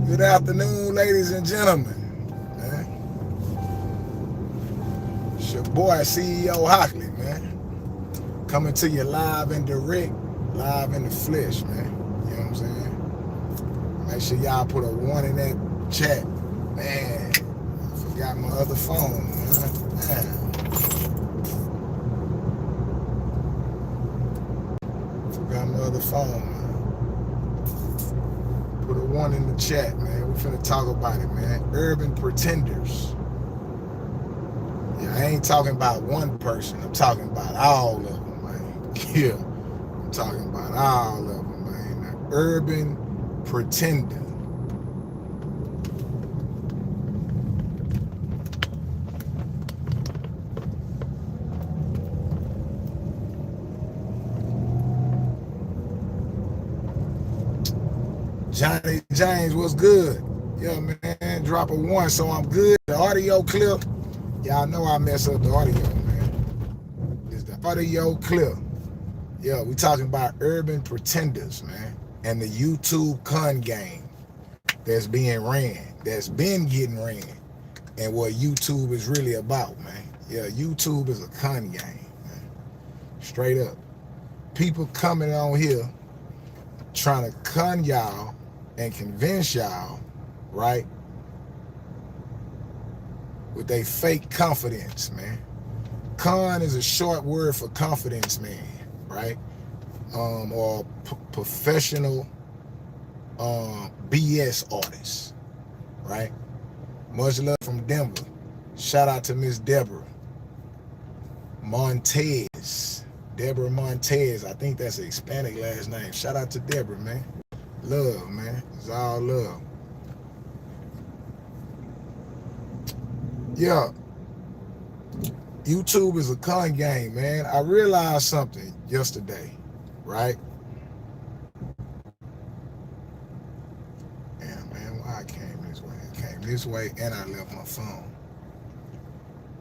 Good afternoon, ladies and gentlemen. Man. It's your boy, CEO Hockley, man. Coming to you live and direct, live in the flesh, man. You know what I'm saying? Make sure y'all put a one in that chat. Man, I forgot my other phone, man. Forgot my other phone, man. Put a one in the chat, man. We finna talk about it, man. Urban pretenders. Yeah, I ain't talking about one person. I'm talking about all of them, man. Yeah, I'm talking about all of them, man. An urban pretender. Johnny James, what's good? Yeah, man, drop a one so I'm good. The audio clip, y'all know I mess up the audio, man. It's the audio clip. Yeah, we talking about urban pretenders, man, and the YouTube con game that's being ran, that's been getting ran, and what YouTube is really about, man. Yeah, YouTube is a con game, man. Straight up. People coming on here trying to con y'all and convince y'all, right, with their fake confidence, man. Con is a short word for confidence, man, right? Or professional BS artist, right? Much love from Denver. Shout out to Miss Deborah Montez. Deborah Montez. I think that's a Hispanic last name. Shout out to Deborah, man. Love, man. It's all love. Yeah. YouTube is a con game, man. I realized something yesterday, right? Yeah, man, why I came this way? I came this way and I left my phone.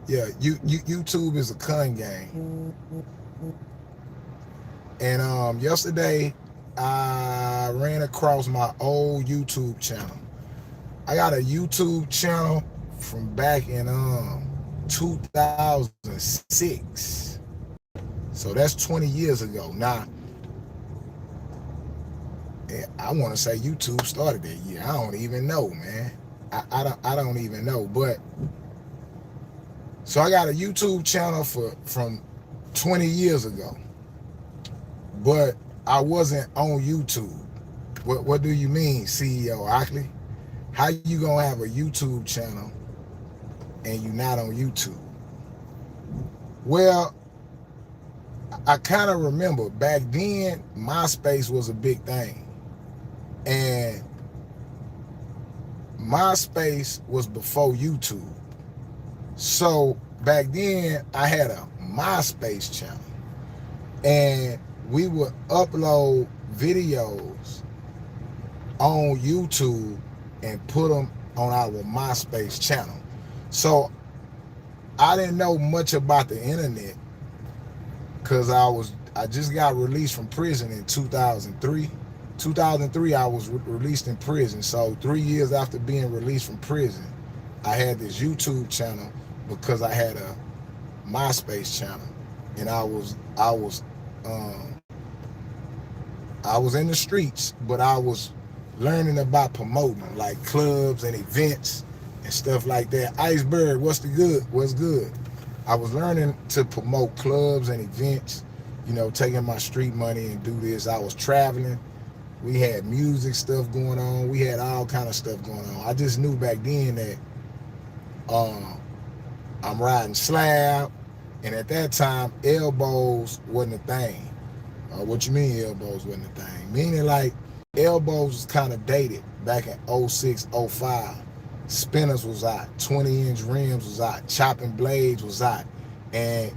Yeah, YouTube is a con game. And yesterday I ran across my old YouTube channel. I got a YouTube channel from back in 2006. So that's 20 years ago. Now, I want to say YouTube started that year. I don't even know, man. I don't even know. But so I got a YouTube channel from 20 years ago. But I wasn't on YouTube. What do you mean, CEO Ockley? How you gonna have a YouTube channel and you not on YouTube? Well, I kind of remember back then MySpace was a big thing, and MySpace was before YouTube. So back then I had a MySpace channel, and we would upload videos on YouTube and put them on our MySpace channel. So I didn't know much about the internet because I just got released from prison in 2003. 2003 I was released in prison. So 3 years after being released from prison, I had this YouTube channel because I had a MySpace channel, and I was in the streets, but I was learning about promoting like clubs and events and stuff like that. Iceberg, what's good? I was learning to promote clubs and events, taking my street money and do this. I was traveling. We had music stuff going on. We had all kind of stuff going on. I just knew back then that I'm riding slab, and at that time, elbows wasn't a thing. What you mean elbows wasn't a thing? Meaning like elbows was kind of dated back in 06, 05. Spinners was out, 20-inch rims was out, chopping blades was out, and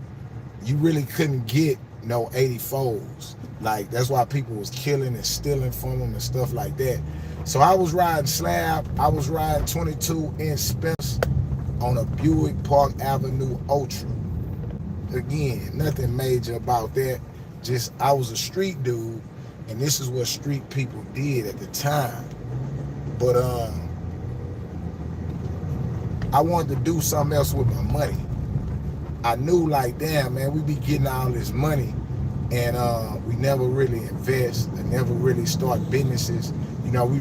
you really couldn't get no 84s. Like, that's why people was killing and stealing from them and stuff like that. So I was riding slab. I was riding 22-inch Spinners on a Buick Park Avenue Ultra. Again, nothing major about that. Just I was a street dude, and this is what street people did at the time. But I wanted to do something else with my money. I knew like, damn, man, we be getting all this money and we never really invest and never really start businesses. You know, we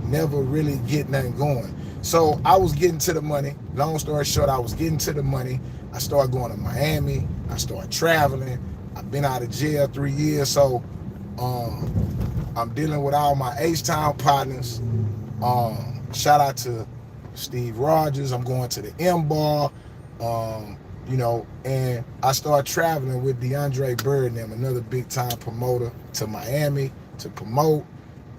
never really get nothing going. So I was getting to the money. Long story short, I was getting to the money. I started going to Miami. I started traveling. I've been out of jail 3 years. So I'm dealing with all my H-Town partners. Shout out to Steve Rogers. I'm going to the M-Bar. You know, and I started traveling with DeAndre Bird and them, another big time promoter, to Miami to promote.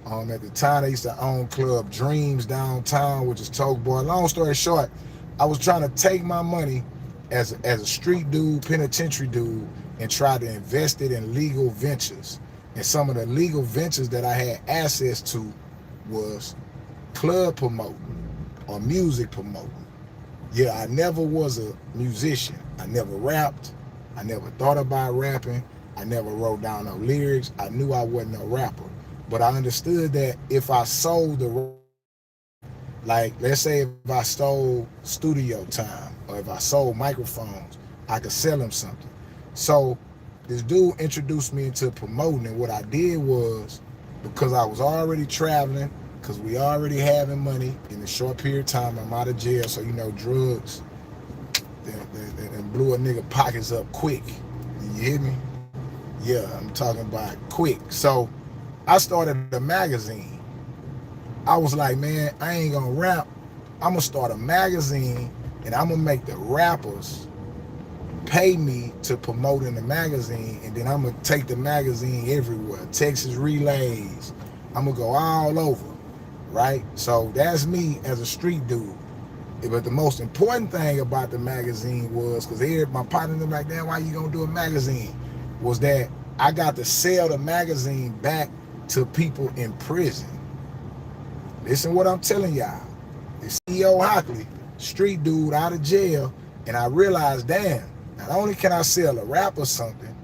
At the time, they used to own Club Dreams downtown, which is Toke Boy. Long story short, I was trying to take my money as a street dude, penitentiary dude, and try to invest it in legal ventures. And some of the legal ventures that I had access to was club promoting or music promoting. Yeah, I never was a musician. I never rapped. I never thought about rapping. I never wrote down no lyrics. I knew I wasn't a rapper. But I understood that if I sold the, like, let's say if I stole studio time or if I sold microphones, I could sell them something. So this dude introduced me into promoting, and what I did was, because I was already traveling, because we already having money in a short period of time, I'm out of jail, so you know drugs they blew a nigga pockets up quick. You hear me? Yeah, I'm talking about quick. So I started a magazine. I was like, man, I ain't gonna rap. I'm gonna start a magazine and I'm gonna make the rappers pay me to promote in the magazine, and then I'm gonna take the magazine everywhere. Texas Relays. I'm gonna go all over, right? So that's me as a street dude. But the most important thing about the magazine was, because my partner was like, damn, why you gonna do a magazine? Was that I got to sell the magazine back to people in prison. Listen what I'm telling y'all. The CEO Hockley, street dude out of jail, and I realized, damn, not only can I sell a rap or something,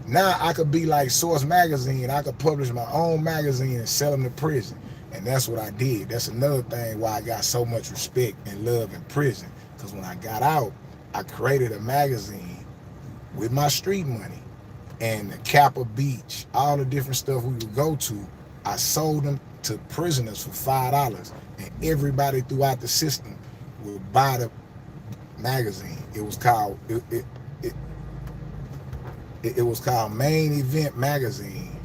now I could be like Source Magazine. I could publish my own magazine and sell them to prison. And that's what I did. That's another thing why I got so much respect and love in prison. Because when I got out, I created a magazine with my street money. And the Kappa Beach, all the different stuff we would go to, I sold them to prisoners for $5. And everybody throughout the system would buy the magazine. It was called it was called Main Event Magazine.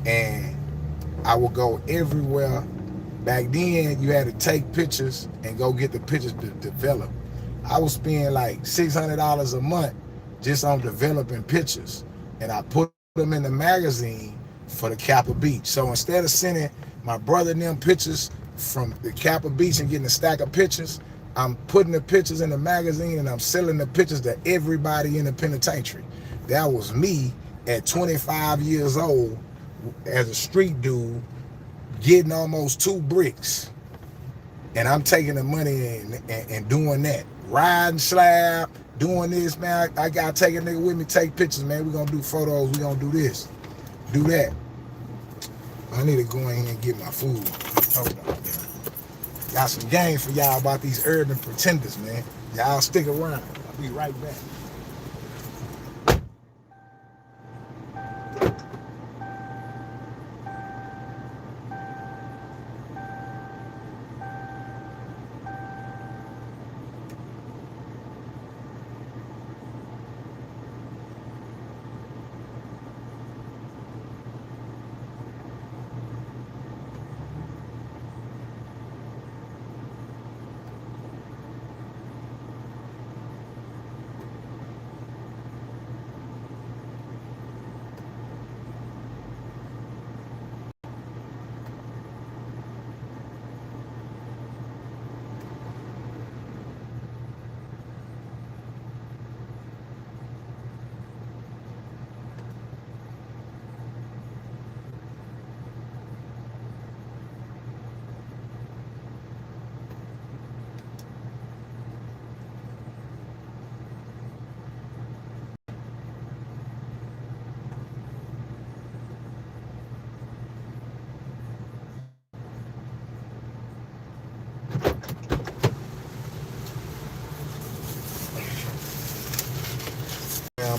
And I would go everywhere. Back then, you had to take pictures and go get the pictures to develop. I would spend like $600 a month just on developing pictures. And I put them in the magazine for the Kappa Beach. So instead of sending my brother and them pictures from the Kappa Beach and getting a stack of pictures, I'm putting the pictures in the magazine and I'm selling the pictures to everybody in the penitentiary. That was me at 25 years old as a street dude getting almost 2 bricks. And I'm taking the money and doing that. Riding slab, doing this, man. I gotta take a nigga with me, take pictures, man. We gonna do photos, we gonna do this, do that. I need to go in here and get my food. Hold on, man. Got some game for y'all about these urban pretenders, man. Y'all stick around. I'll be right back.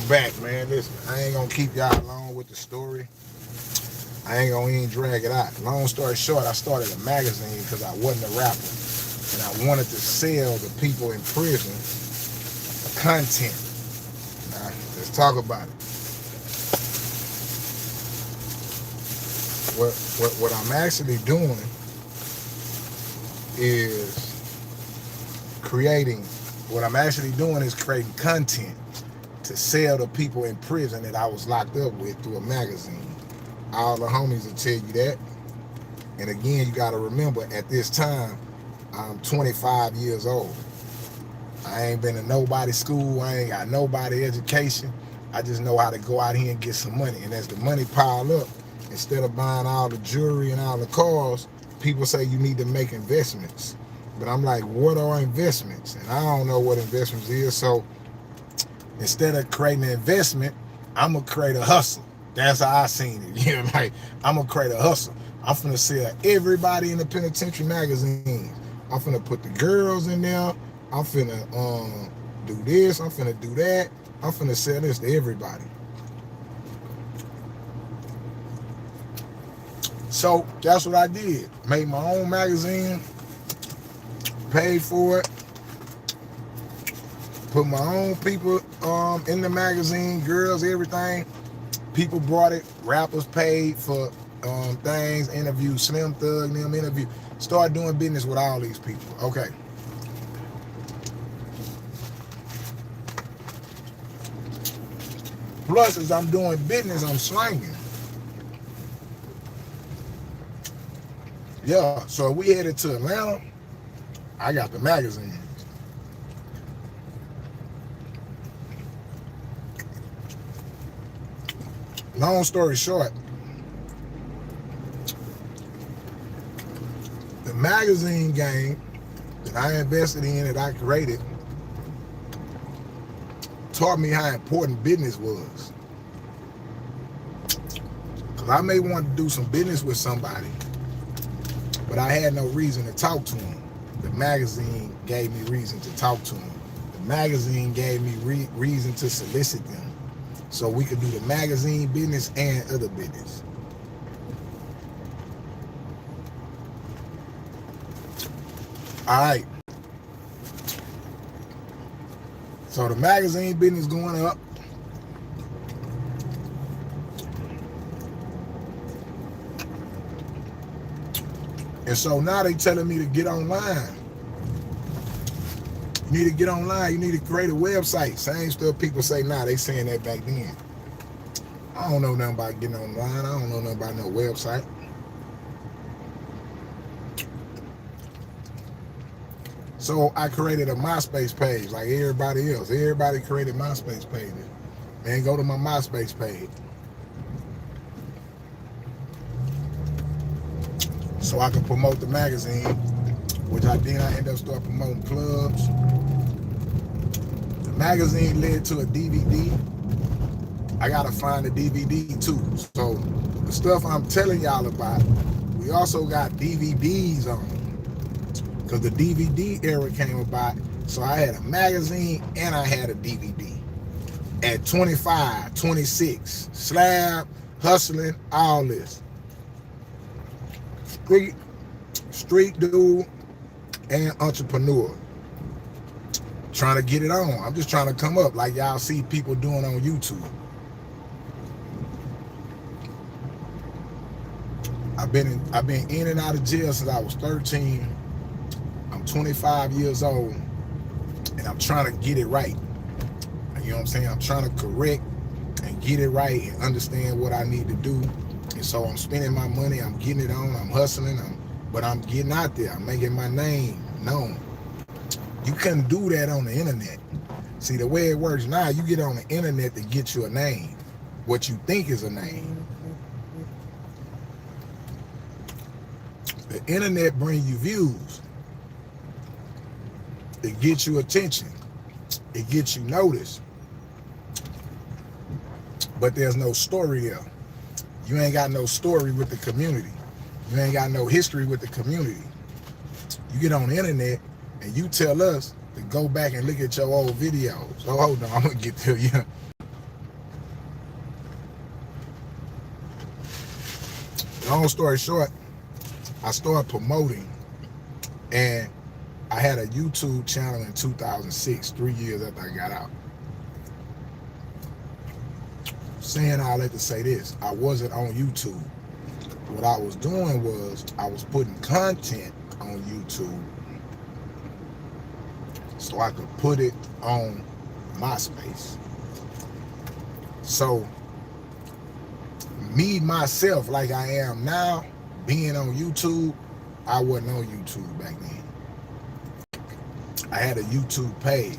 back, man. Listen, I ain't gonna keep y'all long with the story. I ain't gonna even drag it out. Long story short, I started a magazine because I wasn't a rapper. And I wanted to sell the people in prison content. Now, let's talk about it. What I'm actually doing is creating content to sell to people in prison that I was locked up with through a magazine. All the homies will tell you that. And again, you got to remember, at this time, I'm 25 years old. I ain't been to nobody's school. I ain't got nobody education. I just know how to go out here and get some money. And as the money pile up, instead of buying all the jewelry and all the cars, people say you need to make investments. But I'm like, what are investments? And I don't know what investments is. So instead of creating an investment, I'm going to create a hustle. That's how I seen it. You know, like, I'm going to create a hustle. I'm finna sell everybody in the penitentiary magazines. I'm finna put the girls in there. I'm finna do this. I'm finna do that. I'm finna sell this to everybody. So that's what I did. Made my own magazine. Paid for it. Put my own people in the magazine. Girls, everything. People brought it. Rappers paid for things. Interview Slim Thug, them interview. Start doing business with all these people. Okay. Plus, as I'm doing business, I'm slanging. Yeah, so we headed to Atlanta. I got the magazines. Long story short, the magazine game that I invested in, that I created, taught me how important business was. Because I may want to do some business with somebody, but I had no reason to talk to them. The magazine gave me reason to talk to them. The magazine gave me reason to solicit them. So we could do the magazine business and other business. All right. So the magazine business going up. And so now they telling me to get online. You need to get online. You need to create a website. Same stuff people say now. They saying that back then. I don't know nothing about getting online. I don't know nothing about no website. So I created a MySpace page like everybody else. Everybody created MySpace pages. Man, go to my MySpace page. So I could promote the magazine, which I did. I ended up starting promoting clubs. The magazine led to a DVD. I gotta find the DVD too. So the stuff I'm telling y'all about, we also got DVDs on, because the DVD era came about. So I had a magazine and I had a DVD at 25, 26, slab, hustling, all this. Street dude and entrepreneur. Trying to get it on. I'm just trying to come up like y'all see people doing on YouTube. I've been in and out of jail since I was 13. I'm 25 years old, and I'm trying to get it right. You know what I'm saying? I'm trying to correct and get it right and understand what I need to do. And so I'm spending my money, I'm getting it on, I'm hustling, but I'm getting out there. I'm making my name known. You couldn't do that on the internet. See, the way it works now, you get on the internet to get you a name, what you think is a name. The internet brings you views. It gets you attention. It gets you noticed. But there's no story there. You ain't got no story with the community. You ain't got no history with the community. You get on the internet and you tell us to go back and look at your old videos. So hold on, I'm gonna get to you. long story short, I started promoting, and I had a YouTube channel in 2006, 3 years after I got out. Saying all that to say this, I wasn't on YouTube. What I was doing was I was putting content on YouTube so I could put it on MySpace. So me, myself, like I am now, being on YouTube, I wasn't on YouTube back then. I had a YouTube page.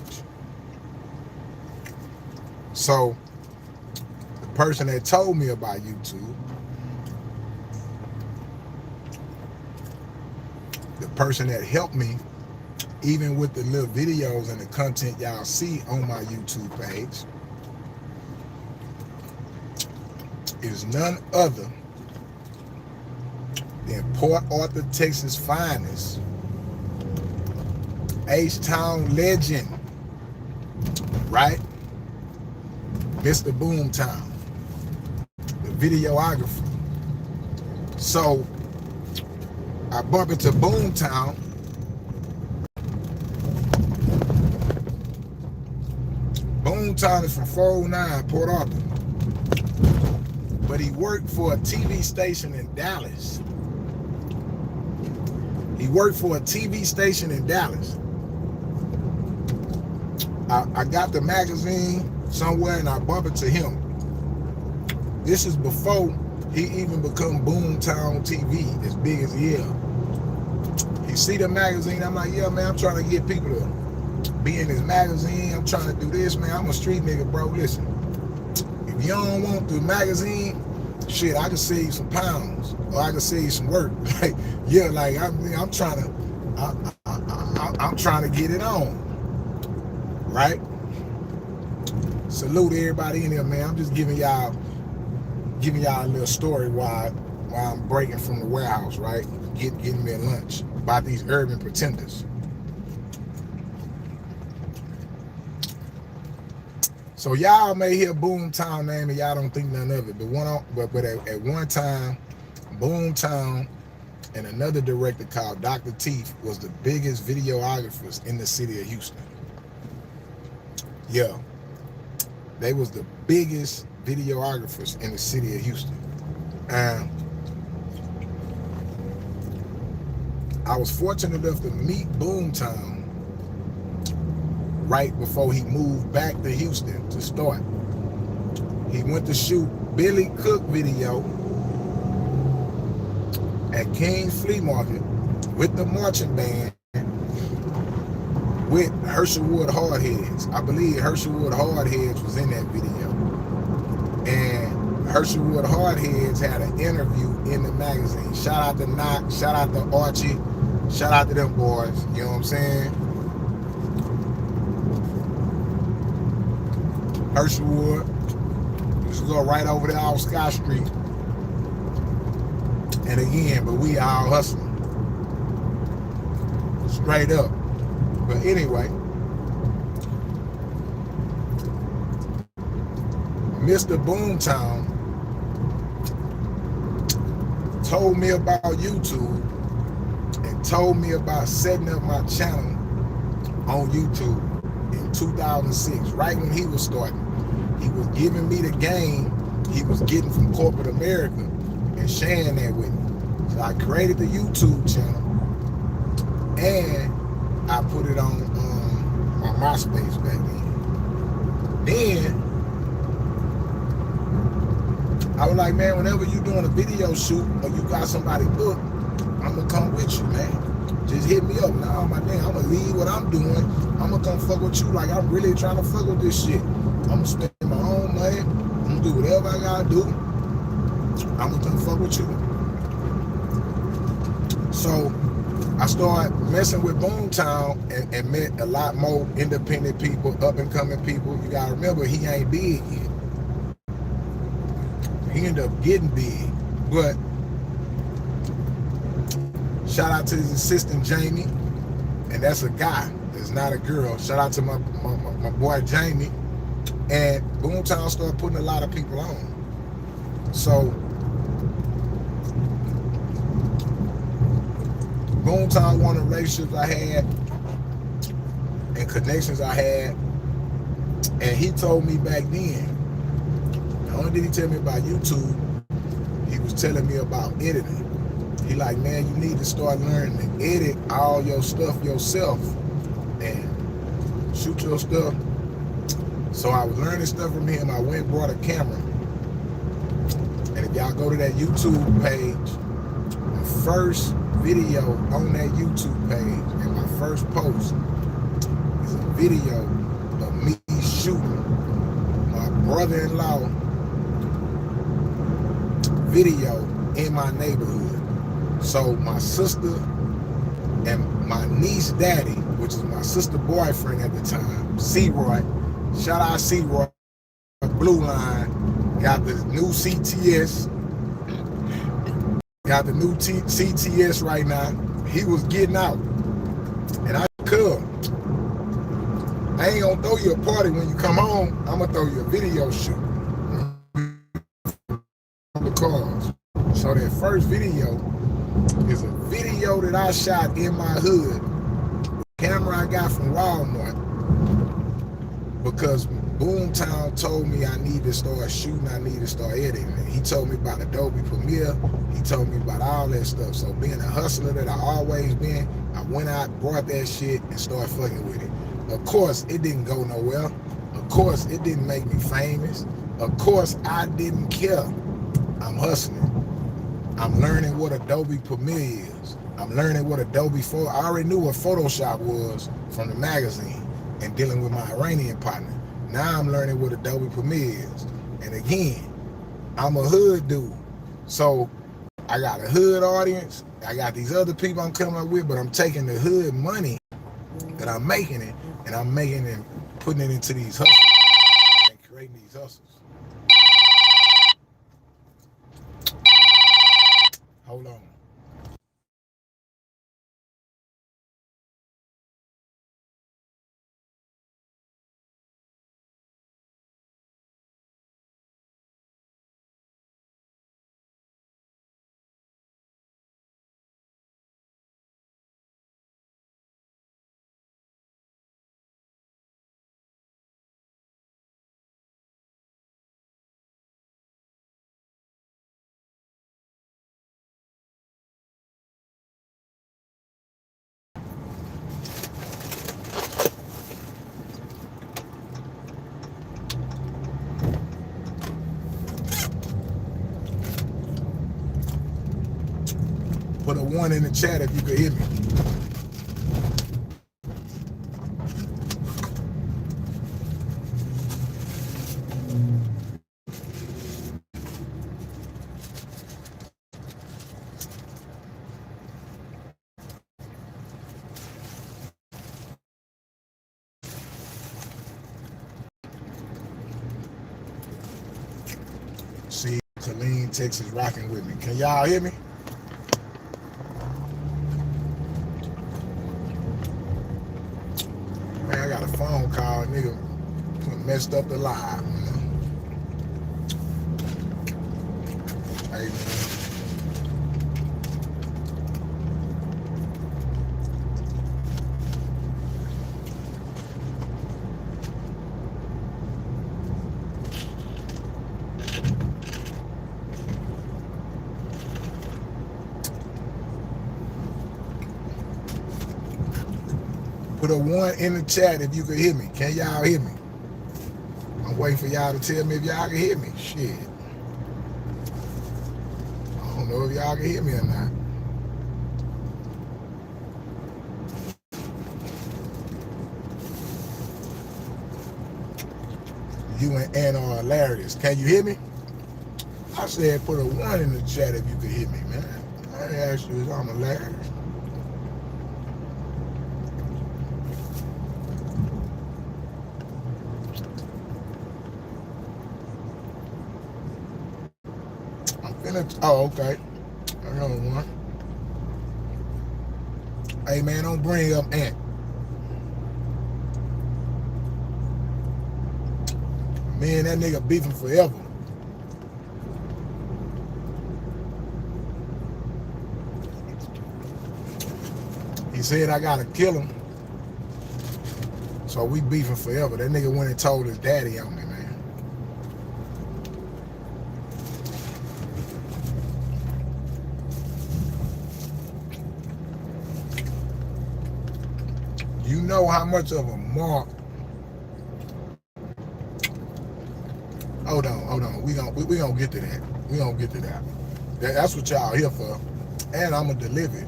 So the person that told me about YouTube, the person that helped me, even with the little videos and the content y'all see on my YouTube page, is none other than Port Arthur, Texas finest, H-Town legend, right? Mr. Boomtown, the videographer. So I bump into Boomtown. Boomtown is from 409 Port Arthur, but he worked for a TV station in Dallas. He worked for a TV station in Dallas. I got the magazine somewhere and I bump into him. This is before he even become Boomtown TV, as big as he is. He see the magazine, I'm like, yeah, man, I'm trying to get people to be in this magazine. I'm trying to do this, man. I'm a street nigga, bro. Listen, if you don't want the magazine, shit, I can sell you some pounds, or I can sell you some work. Like, yeah, like I'm trying to get it on, right? Salute everybody in here, man. I'm just giving y'all a little story while I'm breaking from the warehouse, right? Getting me a lunch about these urban pretenders. So y'all may hear Boomtown name and y'all don't think none of it, but at one time, Boomtown and another director called Dr. Teeth was the biggest videographers in the city of Houston. Yeah, they was the biggest videographers in the city of Houston. And I was fortunate enough to meet Boomtown right before he moved back to Houston to start. He went to shoot Billy Cook video at King's Flea Market with the marching band with Herschelwood Hardheads. I believe Herschelwood Hardheads was in that video. And Herschelwood Hardheads had an interview in the magazine. Shout out to Knock, shout out to Archie, shout out to them boys, you know what I'm saying? Herschelwood used to go right over there off Scott Street. And again, but we all hustling. Straight up. But anyway, Mr. Boomtown told me about YouTube and told me about setting up my channel on YouTube in 2006, right when he was starting. He was giving me the game he was getting from corporate America and sharing that with me. So I created the YouTube channel and I put it on my MySpace back then. Then I was like, man, whenever you're doing a video shoot or you got somebody booked, I'm gonna come with you, man. Just hit me up. Nah, my nigga, I'm gonna leave what I'm doing. I'm gonna come fuck with you like I'm really trying to fuck with this shit. I'm gonna spend my own money. I'm gonna do whatever I gotta do. I'm gonna come fuck with you. So I started messing with Boomtown and met a lot more independent people, up and coming people. You gotta remember, he ain't big yet. He ended up getting big, but shout out to his assistant Jamie, and that's a guy, it's not a girl. Shout out to my boy Jamie. And Boomtown started putting a lot of people on. So Boomtown, one of the relationships I had and connections I had. And he told me back then, not only did he tell me about YouTube, he was telling me about editing. He like, man, you need to start learning to edit all your stuff yourself and shoot your stuff. So I was learning stuff from him. I went and brought a camera. And if y'all go to that YouTube page, the first video on that YouTube page and my first post is a video of me shooting my brother-in-law video in my neighborhood. So my sister and my niece daddy, which is my sister boyfriend at the time, C-Roy, shout out C-Roy, Blue Line, got the new CTS, CTS right now. He was getting out. And I could. I ain't gonna throw you a party when you come home. I'm gonna throw you a video shoot. Because so that first video is a video that I shot in my hood with a camera I got from Walmart, because Boomtown told me I need to start shooting, I need to start editing. He told me about Adobe Premiere, he told me about all that stuff. So being a hustler that I always been, I went out, brought that shit, and started fucking with it. Of course, it didn't go nowhere. Of course, it didn't make me famous. Of course, I didn't care. I'm hustling. I'm learning what Adobe Premiere is. I'm learning what Adobe Photo. I already knew what Photoshop was from the magazine and dealing with my Iranian partner. Now I'm learning what Adobe Premiere is. And again, I'm a hood dude. So I got a hood audience. I got these other people I'm coming up with, but I'm taking the hood money that I'm making it, and I'm making it, putting it into these hustles and creating these hustles. Hold on. Put a 1 in the chat if you could hear me. See, Colleen, Texas rocking with me. Can y'all hear me? Man, I got a phone call, nigga. Messed up the live, man. Hey, man. Put a 1 in the chat if you can hear me. Can y'all hear me? I'm waiting for y'all to tell me if y'all can hear me. Shit. I don't know if y'all can hear me or not. You and Ann are hilarious. Can you hear me? I said put a 1 in the chat if you can hear me, man. I didn't ask you if I'm hilarious. Oh, okay. Another one. Hey, man, don't bring up Ant. Me and that nigga beefing forever. He said I gotta kill him. So we beefing forever. That nigga went and told his daddy on me, man. You know how much of a mark. Hold on. We gonna get to that. We gonna get to that. That's what y'all here for. And I'm gonna deliver it.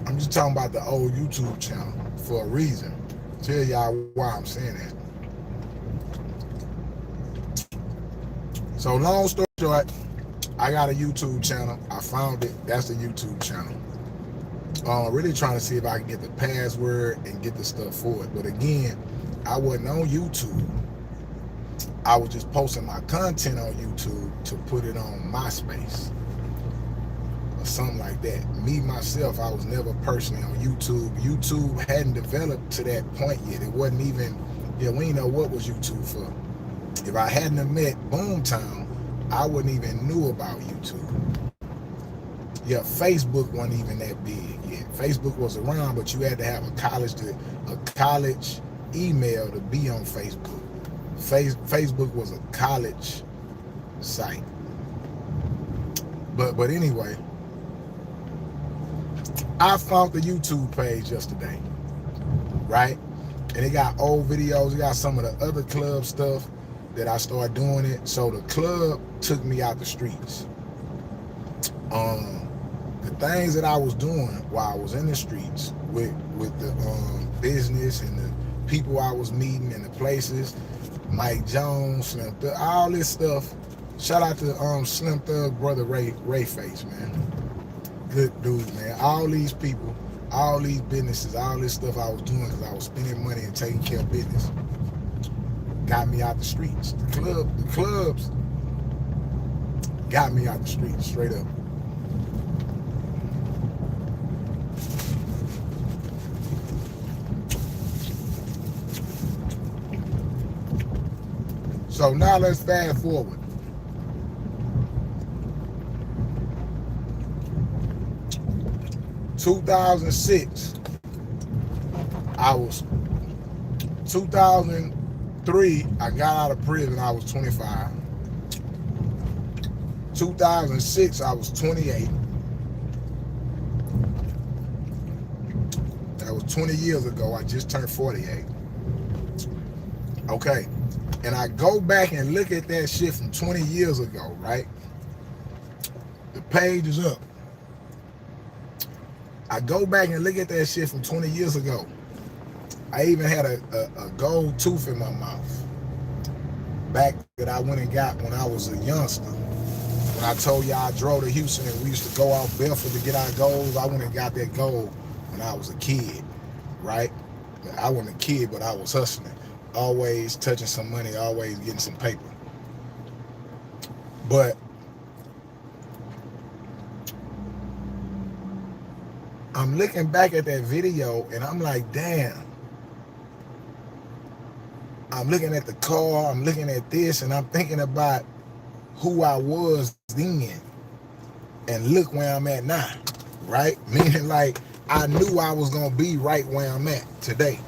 I'm just talking about the old YouTube channel for a reason. Tell y'all why I'm saying that. So long story short, I got a YouTube channel. I found it. That's the YouTube channel. Really trying to see if I can get the password and get the stuff for it. But again, I wasn't on YouTube. I was just posting my content on YouTube to put it on MySpace or something like that. Me, myself, I was never personally on YouTube. YouTube hadn't developed to that point yet. It wasn't even, we didn't know what was YouTube for. If I hadn't have met Boomtown, I wouldn't even knew about YouTube. Yeah, Facebook wasn't even that big yet. Facebook was around, but you had to have a college email to be on Facebook. Facebook was a college site. But anyway, I found the YouTube page yesterday, right? And it got old videos. It got some of the other club stuff that I started doing it. So the club took me out the streets. The things that I was doing while I was in the streets with the business and the people I was meeting and the places, Mike Jones, Slim Thug, all this stuff. Shout out to Slim Thug brother Ray Face, man. Good dude, man. All these people, all these businesses, all this stuff I was doing because I was spending money and taking care of business, got me out the streets. The clubs got me out the streets, straight up. So now let's fast forward. (2006), 2003, I got out of prison, I was 25. 2006, I was 28. That was 20 years ago. I just turned 48. Okay. And I go back and look at that shit from 20 years ago, right? The page is up. I go back and look at that shit from 20 years ago. I even had a gold tooth in my mouth back that I went and got when I was a youngster. When I told y'all I drove to Houston and we used to go out barefoot to get our goals, I went and got that gold when I was a kid, right? I wasn't a kid, but I was hustling. Always touching some money, always getting some paper. But I'm looking back at that video and I'm like, damn. I'm looking at the car, I'm looking at this, and I'm thinking about who I was then. And look where I'm at now, right? Meaning like I knew I was gonna be right where I'm at today.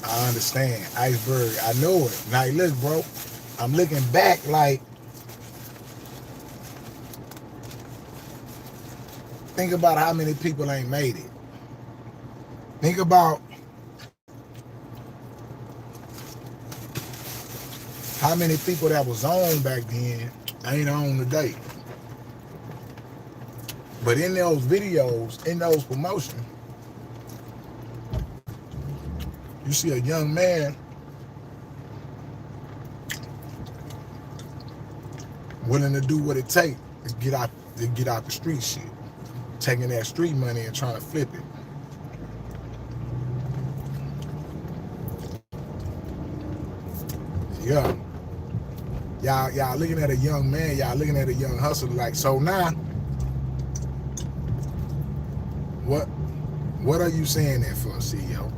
I understand. Iceberg. I know it. Now look, bro. I'm looking back like, think about how many people ain't made it. Think about how many people that was on back then ain't on today. But in those videos, in those promotions, you see a young man willing to do what it takes to get out the street shit, taking that street money and trying to flip it. Yeah. Y'all looking at a young man, y'all looking at a young hustler like, so now, what are you saying that for, CEO?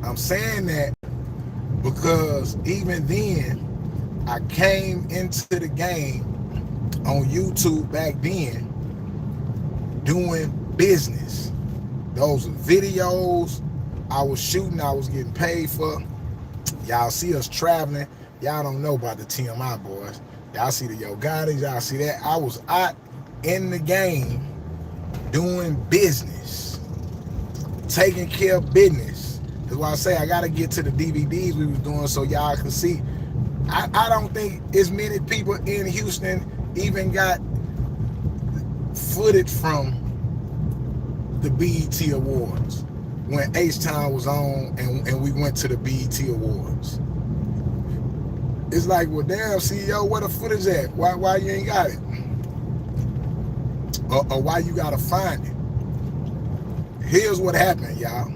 I'm saying that because even then, I came into the game on YouTube back then doing business. Those videos I was shooting, I was getting paid for. Y'all see us traveling. Y'all don't know about the TMI boys. Y'all see the Yoganis, y'all see that. I was out in the game doing business, taking care of business. That's why I say I gotta get to the DVDs we was doing so y'all can see. I don't think as many people in Houston even got footage from the BET Awards when H-Town was on and we went to the BET Awards. It's like, well, damn, CEO, where the footage at? Why you ain't got it? Or why you gotta find it? Here's what happened, y'all.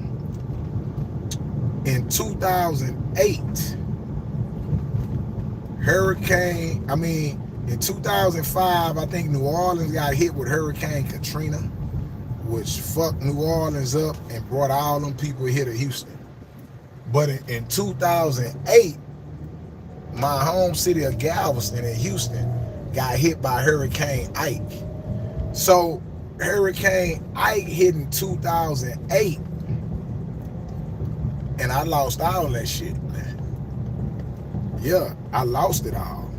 In 2008, in 2005, I think New Orleans got hit with Hurricane Katrina, which fucked New Orleans up and brought all them people here to Houston. But in 2008, my home city of Galveston in Houston got hit by Hurricane Ike. So Hurricane Ike hit in 2008, and I lost all that shit, man. Yeah, I lost it all.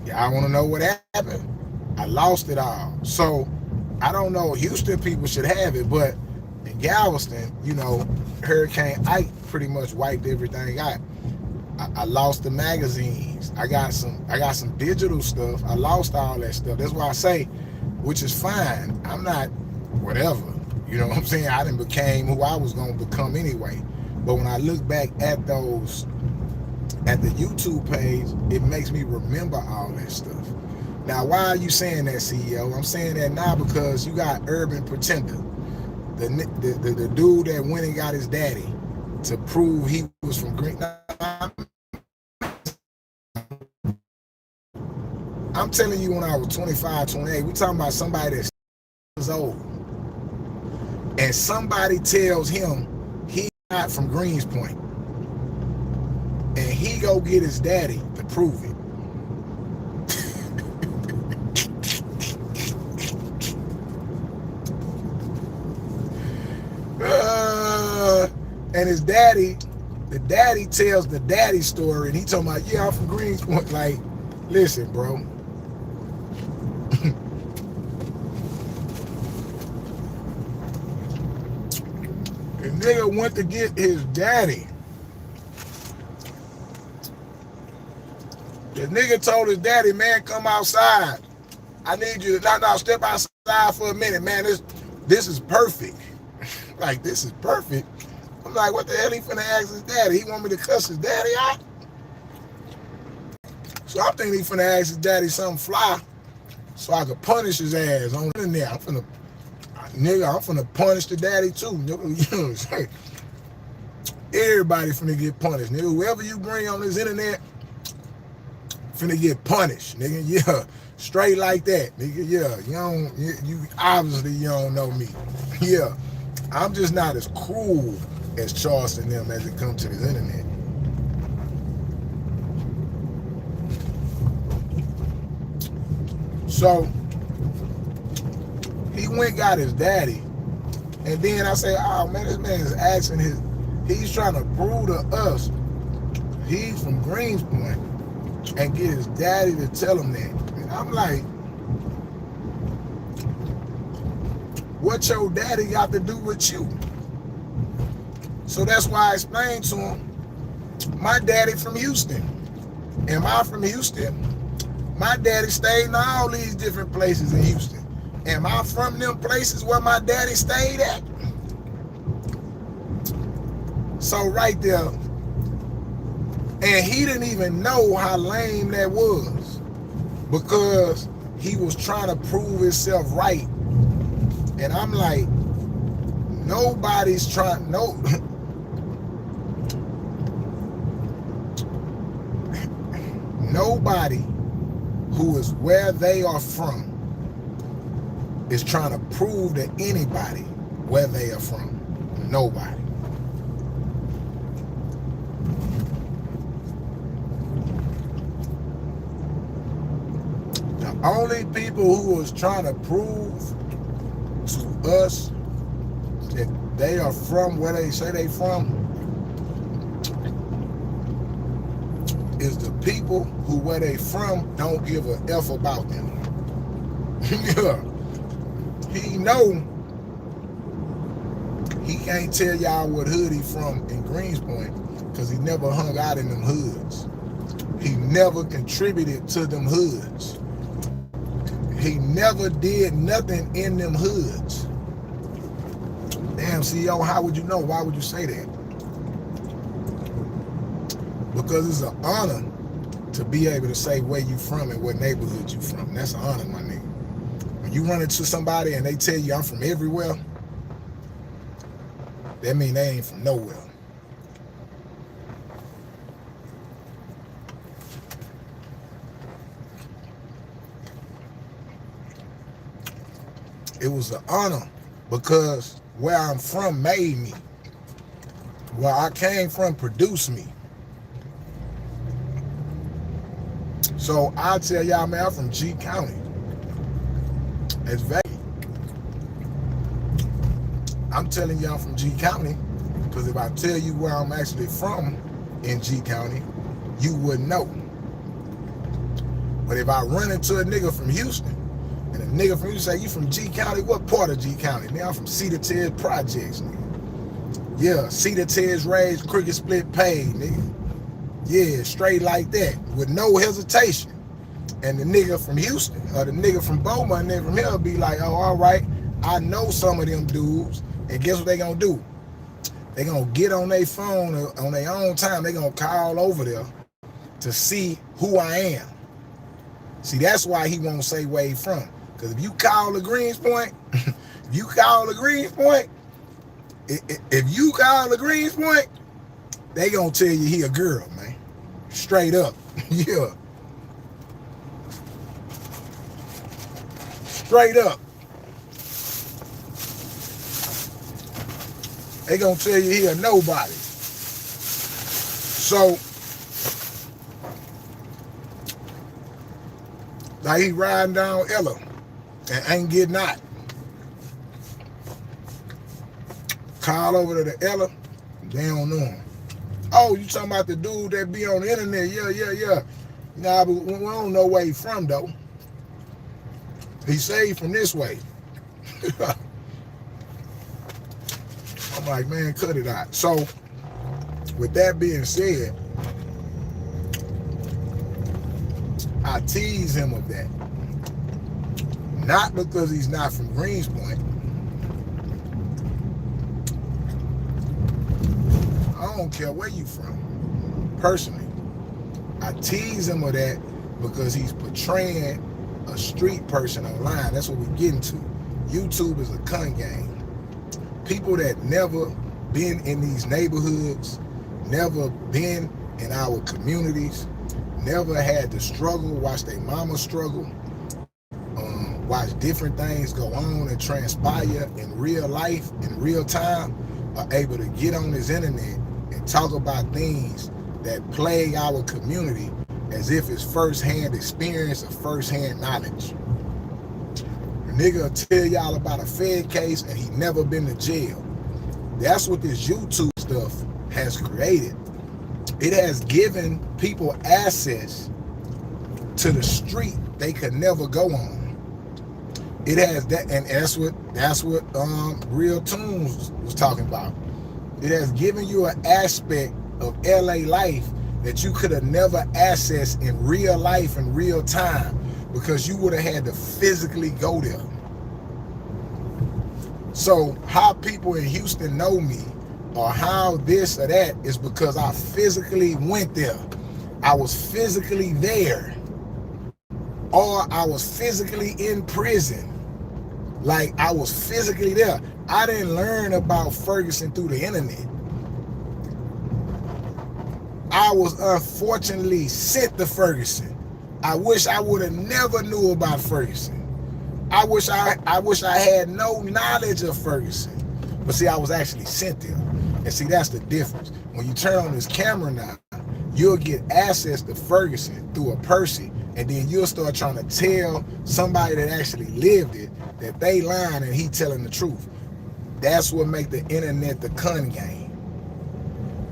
Y'all want to know what happened? I lost it all. So I don't know, Houston people should have it, but in Galveston, you know, Hurricane Ike pretty much wiped everything out. I lost the magazines. I got some digital stuff. I lost all that stuff. That's why I say, which is fine. I'm not whatever. You know what I'm saying? I done became who I was going to become anyway. But when I look back at those, at the YouTube page, it makes me remember all that stuff. Now, why are you saying that, CEO? I'm saying that now because you got Urban Pretender, the dude that went and got his daddy to prove he was from Green. I'm telling you, when I was 25, 28, we talking about somebody that's old. And somebody tells him he's not from Greenspoint. And he go get his daddy to prove it. And his daddy, the daddy tells the daddy story, and he talking about, yeah, I'm from Greenspoint. Like, listen, bro. The nigga went to get his daddy. The nigga told his daddy, man, come outside. I need you to now step outside for a minute, man. This is perfect. Like, this is perfect. I'm like, what the hell he finna ask his daddy? He want me to cuss his daddy out? So I'm thinking he finna ask his daddy something fly so I could punish his ass on the internet. I'm finna punish the daddy too. You know what I'm saying? Everybody finna get punished. Nigga, whoever you bring on this internet finna get punished, nigga. Yeah, straight like that, nigga. Yeah, you obviously you don't know me. Yeah, I'm just not as cruel as Charles and them as it comes to this internet. So he went and got his daddy, and then I say, oh man, this man is asking he's trying to prove to us he's from Greenspoint and get his daddy to tell him that. And I'm like, what your daddy got to do with you? So that's why I explained to him, my daddy from Houston. Am I from Houston? My daddy stayed in all these different places in Houston. Am I from them places where my daddy stayed at? So right there, And he didn't even know how lame that was, because he was trying to prove himself right. And I'm like, nobody's trying, no. Nobody who is where they are from is trying to prove to anybody where they are from. Nobody. The only people who is trying to prove to us that they are from where they say they from is the people who where they from don't give a F about them. Yeah. He know he can't tell y'all what hood he from in Greenspoint because he never hung out in them hoods. He never contributed to them hoods. He never did nothing in them hoods. Damn, CEO, how would you know? Why would you say that? Because it's an honor to be able to say where you from and what neighborhood you from. That's an honor, my nigga. When you run into somebody and they tell you I'm from everywhere, that mean they ain't from nowhere. It was an honor because where I'm from made me. Where I came from produced me. So I tell y'all, man, I'm from G County. It's vague. I'm telling y'all from G County because if I tell you where I'm actually from in G County, you wouldn't know. But if I run into a nigga from Houston, and a nigga from Houston say, you from G County? What part of G County? Nigga, I'm from Cedar Terrace Projects, nigga. Yeah, Cedar Terrace raised, Cricket Split paid, nigga. Yeah, straight like that, with no hesitation. And the nigga from Houston, or the nigga from Beaumont, and nigga from here will be like, oh, all right, I know some of them dudes, and guess what they gonna do? They gonna get on their phone on their own time, they gonna call over there to see who I am. See, that's why he won't say where he from. Because if you call the Greenspoint, if you call the Greenspoint, they gonna tell you he a girl, man. Straight up. Yeah. Straight up. They gonna tell you he a nobody. So, like he riding down Ella and ain't getting out. Call over to the Ella, they don't know him. Oh, you talking about the dude that be on the internet? Yeah. Nah, but we don't know where he from, though. He say he from this way. I'm like, man, cut it out. So, with that being said, I tease him of that. Not because he's not from Greenspoint. I don't care where you from, personally. I tease him of that because he's portraying a street person online. That's what we're getting to. YouTube is a con game. People that never been in these neighborhoods, never been in our communities, never had to struggle, watch their mama struggle, watch different things go on and transpire in real life, in real time, are able to get on this internet and talk about things that plague our community as if it's first-hand experience or first-hand knowledge. A nigga will tell y'all about a Fed case and he never been to jail. That's what this YouTube stuff has created. It has given people access to the street they could never go on. It has that, and that's what Real Tunes was talking about. It has given you an aspect of LA life that you could have never accessed in real life in real time because you would have had to physically go there. So how people in Houston know me or how this or that is because I physically went there. I was physically there, or I was physically in prison. Like, I was physically there. I didn't learn about Ferguson through the internet. I was unfortunately sent to Ferguson. I wish I would have never knew about Ferguson. I wish I had no knowledge of Ferguson. But see, I was actually sent there. And see, that's the difference. When you turn on this camera now, you'll get access to Ferguson through a person, and then you'll start trying to tell somebody that actually lived it that they lying and he telling the truth. That's what make the internet the con game.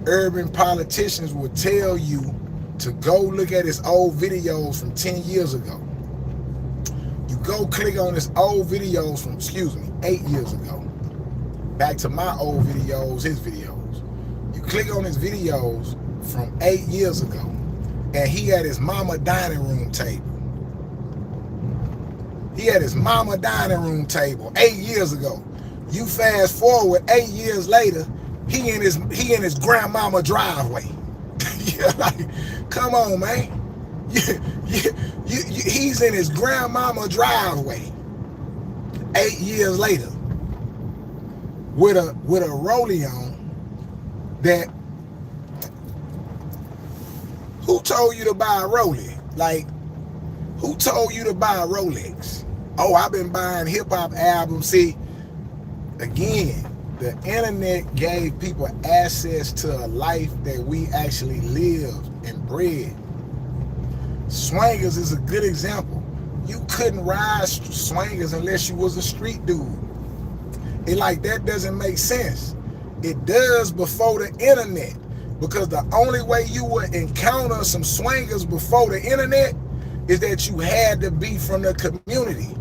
Urban politicians will tell you to go look at his old videos from 10 years ago. You go click on his old videos from, 8 years ago. Back to my old videos, his videos. You click on his videos from 8 years ago, and he had his mama dining room table. He had his mama dining room table 8 years ago. You fast forward 8 years later, he in his grandmama driveway. Yeah, like, come on, man. He's in his grandmama driveway 8 years later with a rollie on that. Who told you to buy a rollie? Like, who told you to buy a Rolex? Oh, I've been buying hip-hop albums. See, again, the internet gave people access to a life that we actually lived and bred. Swingers is a good example. You couldn't ride swingers unless you was a street dude. That doesn't make sense. It does before the internet, because the only way you would encounter some swingers before the internet is that you had to be from the community.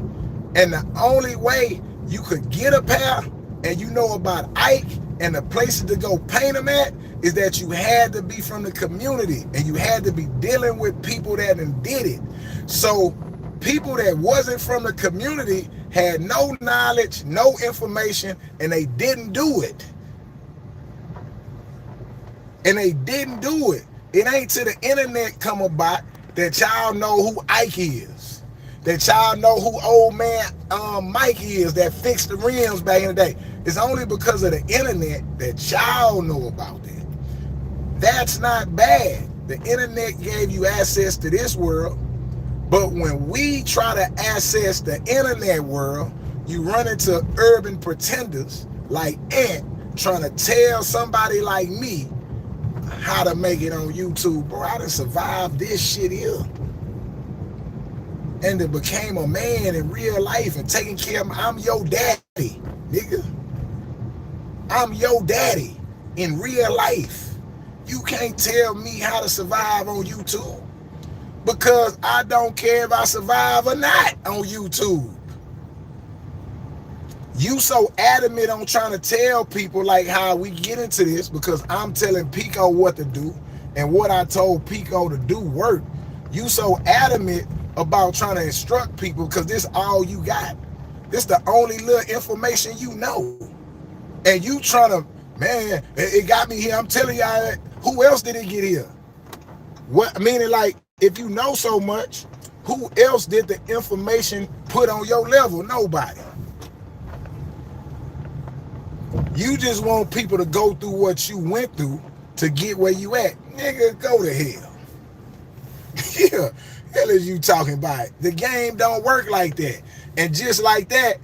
And the only way you could get a pair and you know about Ike and the places to go paint them at is that you had to be from the community and you had to be dealing with people that did it. So people that wasn't from the community had no knowledge, no information, and they didn't do it. And they didn't do it. It ain't till the internet come about that y'all know who Ike is. That y'all know who old man Mike is that fixed the rims back in the day. It's only because of the internet that y'all know about that. That's not bad. The internet gave you access to this world, but when we try to access the internet world, you run into urban pretenders like Ant trying to tell somebody like me how to make it on YouTube. Bro, I done survived this shit here. And it became a man in real life and taking care of I'm your daddy, nigga. I'm your daddy in real life. You can't tell me how to survive on YouTube, because I don't care if I survive or not on YouTube. You so adamant on trying to tell people like how we get into this because I'm telling Pico what to do, and what I told Pico to do worked. You so adamant about trying to instruct people because this all you got. This the only little information you know. And you trying to, man, it got me here. I'm telling y'all, who else did it get here? What, meaning, like, if you know so much, who else did the information put on your level? Nobody. You just want people to go through what you went through to get where you at. Nigga, go to hell. Yeah, hell is you talking about? The game don't work like that. And just like that,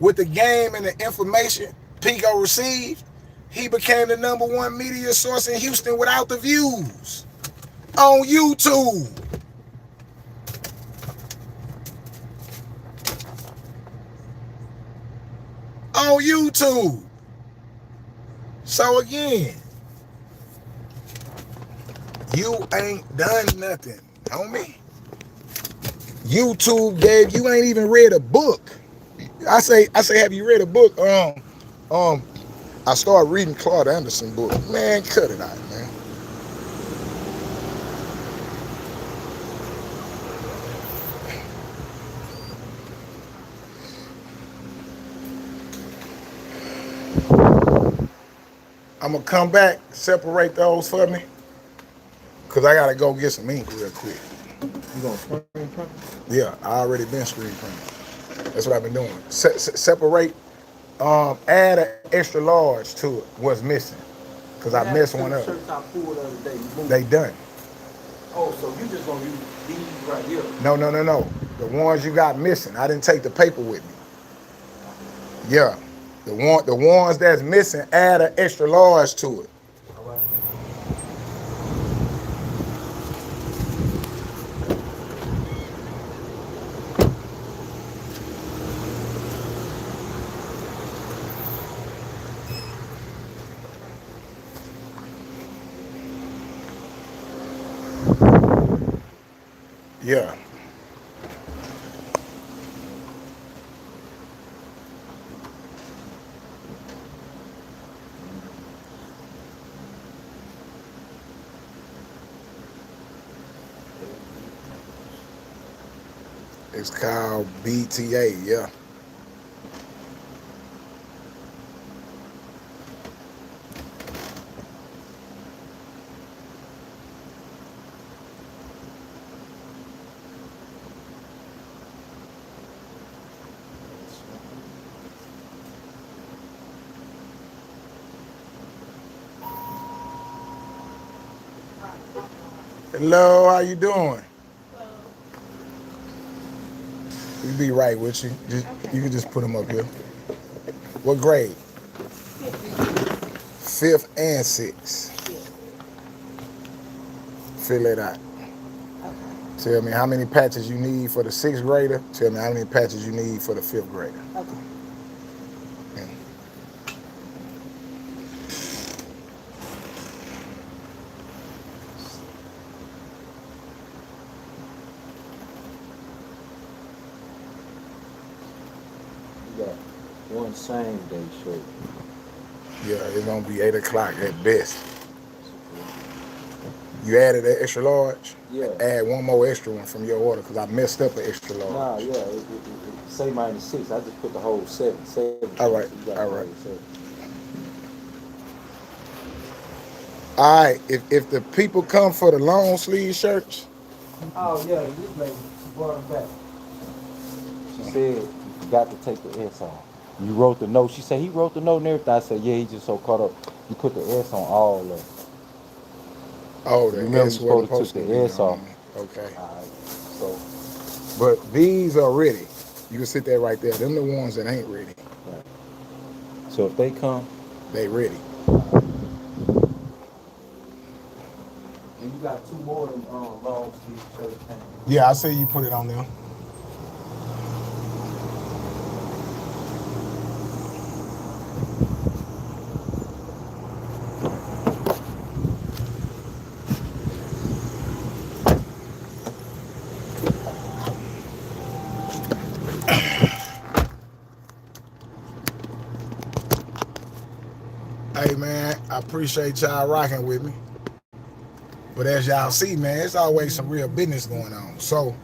with the game and the information Pico received, he became the #1 media source in Houston without the views on YouTube. On YouTube. So again, you ain't done nothing, homie. YouTube gave you ain't even read a book. I say, have you read a book? I started reading Claude Anderson book. Man, cut it out, man. I'm gonna come back, separate those for me. Cause I gotta go get some ink real quick. You gonna screen print? Yeah, I already been screen printing. That's what I've been doing. Separate, add an extra large to it. What's missing? Cause I messed one up. Shirts I pulled the other day. They done. Oh, so you just gonna use these right here? No. The ones you got missing. I didn't take the paper with me. Yeah. The ones that's missing, add an extra large to it. All right. Yeah. It's called BTA, yeah. Hello, how you doing? We be right with you. You can just put them up here. What grade? Fifth and sixth. Fill it out. Tell me how many patches you need for the sixth grader. Tell me how many patches you need for the fifth grader. Okay. You got one same day shirt. Yeah, it's gonna be 8 o'clock at best. You added an extra large? Yeah. Add one more extra one from your order because I messed up an extra large. Nah, yeah, it say minus 6. I just put the whole 7. All right, You got all the right. whole 7. All right, if the people come for the long sleeve shirts, Oh yeah, this lady, she brought them back. She said you forgot to take the S off. You wrote the note. She said he wrote the note and everything. I said, yeah, he just so caught up. You put the S on all of it. oh, the Remember, S you wasn't supposed to supposed take to the be S off. on. Okay. All right. So, But these are ready. You can sit there right there. Them the ones that ain't ready. right. So if they come, They ready. And you got 2 more of them long sleeve shirts. Yeah, I see you put it on there. Hey man, I appreciate y'all rocking with me. But as y'all see, man, it's always some real business going on. So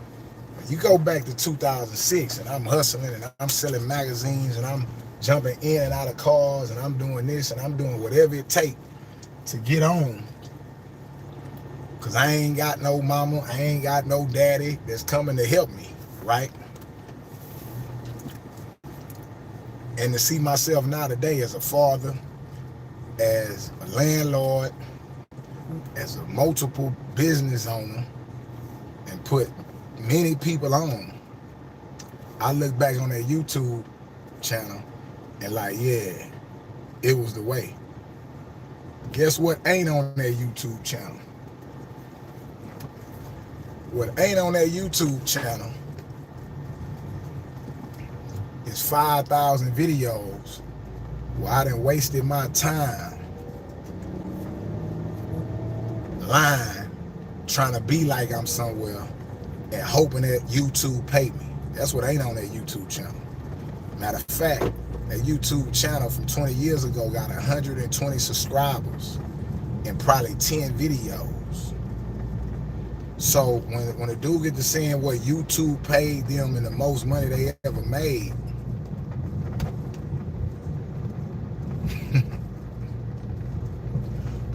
you go back to 2006 and I'm hustling and I'm selling magazines and I'm jumping in and out of cars and I'm doing this and I'm doing whatever it takes to get on. Cause I ain't got no mama, I ain't got no daddy that's coming to help me, right? And to see myself now today as a father, as a landlord, as a multiple business owner, and put many people on, I look back on that YouTube channel and like, yeah, it was the way. Guess what ain't on that YouTube channel? What ain't on that YouTube channel is 5,000 videos where I done wasted my time lying, trying to be like I'm somewhere and hoping that YouTube pay me. That's what ain't on that YouTube channel. Matter of fact, that YouTube channel from 20 years ago got 120 subscribers and probably 10 videos. So when a dude get to seeing what YouTube paid them and the most money they ever made,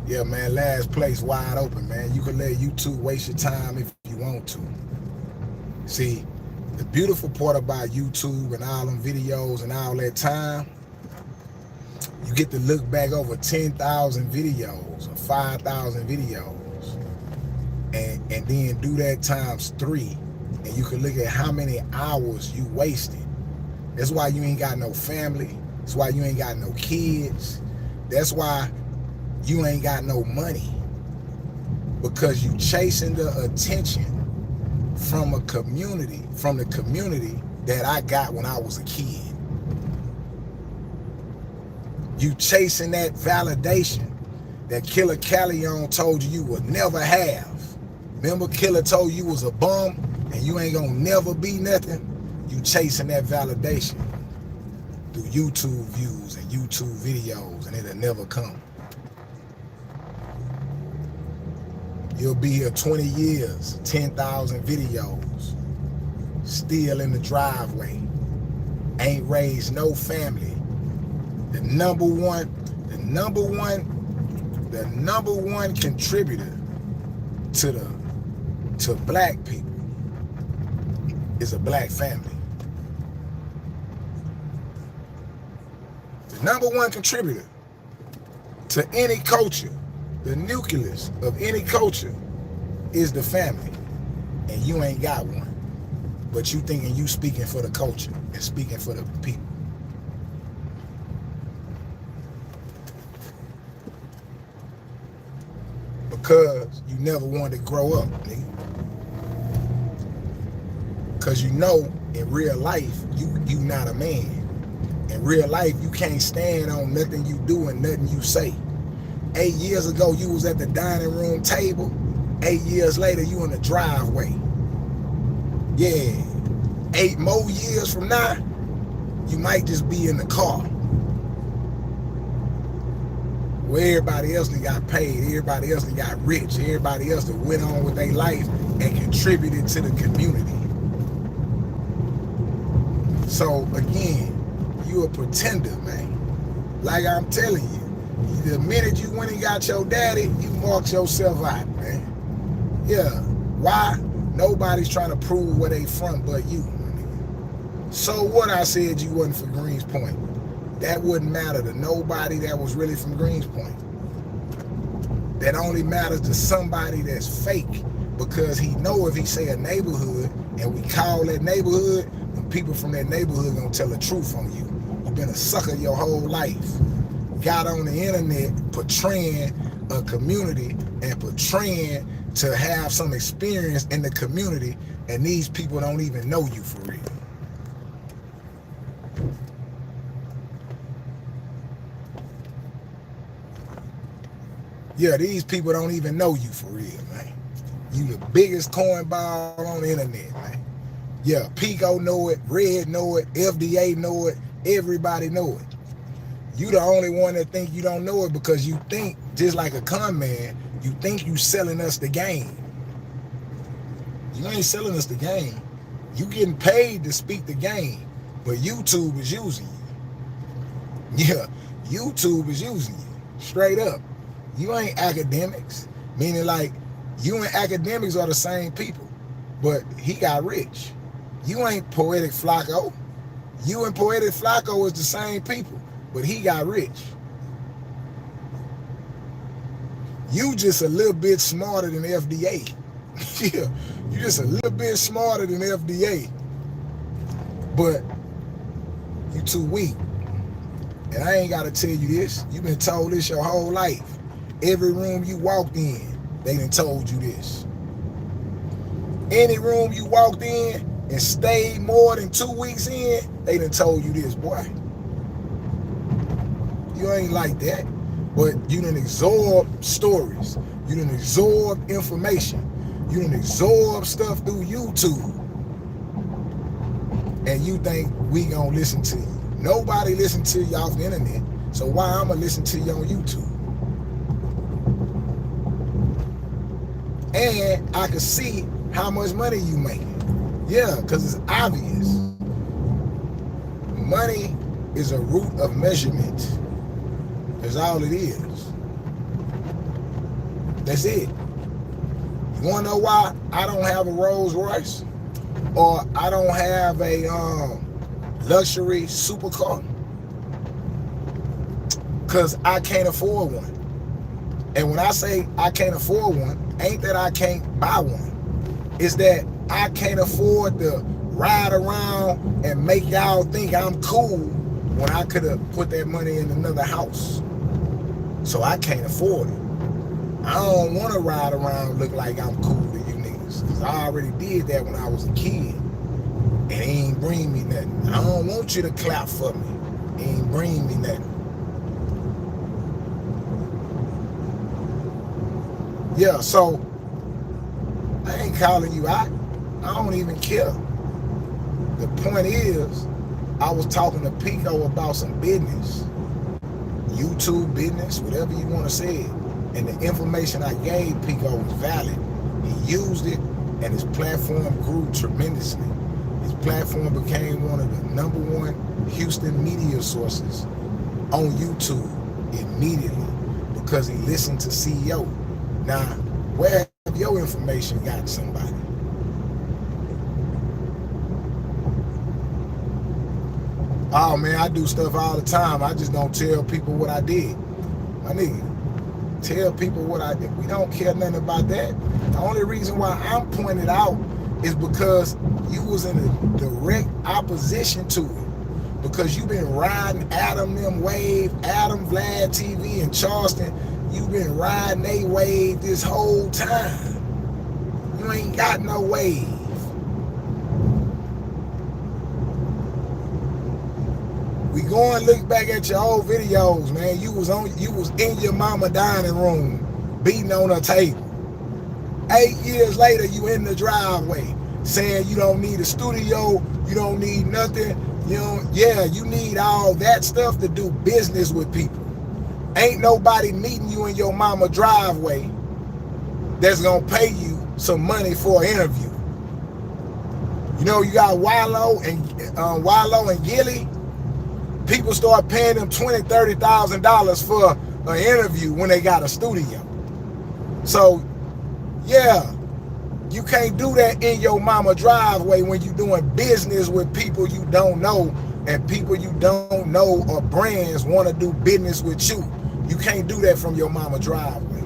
Yeah, man, last place wide open, man. You can let YouTube waste your time if you want to. See, the beautiful part about YouTube and all them videos and all that time, you get to look back over 10,000 videos or 5,000 videos and then do that times 3, and you can look at how many hours you wasted. That's why you ain't got no family. That's why you ain't got no kids. That's why you ain't got no money, because you chasing the attention from a community, from the community that I got when I was a kid. You chasing that validation that Killer Callion told you would never have. Remember, Killer told you was a bum and you ain't gonna never be nothing? You chasing that validation through YouTube views and YouTube videos, and it'll never come. You'll be here 20 years, 10,000 videos, still in the driveway, ain't raised no family. The number one contributor to black people is a black family. The number one contributor to any culture, the nucleus of any culture, is the family. And you ain't got one. But you thinking you speaking for the culture and speaking for the people. Because you never wanted to grow up, nigga. Because you know in real life, you not a man. In real life, you can't stand on nothing you do and nothing you say. 8 years ago, you was at the dining room table. 8 years later, you in the driveway. Yeah. 8 more years from now, you might just be in the car. Where everybody else that got paid, everybody else that got rich, everybody else that went on with their life and contributed to the community. So again, you a pretender, man. Like I'm telling you, the minute you went and got your daddy, you marked yourself out, man. Yeah. Why? Nobody's trying to prove where they from but you. So what I said you wasn't for Greens Point. That wouldn't matter to nobody that was really from Greens Point. That only matters to somebody that's fake, because he know if he say a neighborhood and we call that neighborhood, the people from that neighborhood gonna tell the truth on you. You've been a sucker your whole life. Got on the internet portraying a community and portraying to have some experience in the community, and these people don't even know you for real. Yeah, these people don't even know you for real, man. You the biggest cornball on the internet, man. Yeah, Pico know it, Red know it, FDA know it, everybody know it. You the only one that think you don't know it because you think, just like a con man, you think you selling us the game. You ain't selling us the game. You getting paid to speak the game, but YouTube is using you. Yeah, YouTube is using you, straight up. You ain't academics, meaning like you and academics are the same people, but he got rich. You ain't Poetic Flacco. You and Poetic Flacco is the same people, but he got rich. You just a little bit smarter than FDA. Yeah, you just a little bit smarter than FDA, but you too weak. And I ain't gotta tell you this. You've been told this your whole life. Every room you walked in, they done told you this. Any room you walked in and stayed more than 2 weeks in, they done told you this, boy. You ain't like that. But you done absorb stories. You done absorb information. You done absorb stuff through YouTube. And you think we gonna listen to you. Nobody listen to you off the internet. So why I'ma listen to you on YouTube? And I can see how much money you making. Yeah, because it's obvious. Money is a root of measurement. That's all it is. That's it. You wanna know why I don't have a Rolls Royce? Or I don't have a luxury supercar? Because I can't afford one. And when I say I can't afford one, ain't that I can't buy one. It's that I can't afford to ride around and make y'all think I'm cool when I could have put that money in another house. So I can't afford it. I don't want to ride around and look like I'm cool to you niggas. Because I already did that when I was a kid. And it ain't bring me nothing. I don't want you to clap for me. It ain't bring me nothing. Yeah, so I ain't calling you out. I don't even care. The point is, I was talking to Pico about some business. YouTube business, whatever you want to say it. And the information I gave Pico was valid. He used it, and his platform grew tremendously. His platform became one of the #1 Houston media sources on YouTube immediately because he listened to CEO. Now, where have your information got somebody? Oh man, I do stuff all the time. I just don't tell people what I did. My nigga, tell people what I did. We don't care nothing about that. The only reason why I'm pointing out is because you was in a direct opposition to it. Because you've been riding Adam them wave, Adam, Vlad TV, and Charleston. You've been riding they wave this whole time. You ain't got no wave. We go and look back at your old videos, man. You was in your mama dining room, beating on her table. 8 years later, you in the driveway, saying you don't need a studio, you don't need nothing. You know, yeah, you need all that stuff to do business with people. Ain't nobody meeting you in your mama driveway that's gonna pay you some money for an interview. You know, you got Wallow and Gilly. People start paying them $20,000, $30,000 for an interview when they got a studio. So, yeah, you can't do that in your mama driveway when you're doing business with people you don't know, and people you don't know or brands want to do business with you. You can't do that from your mama driveway.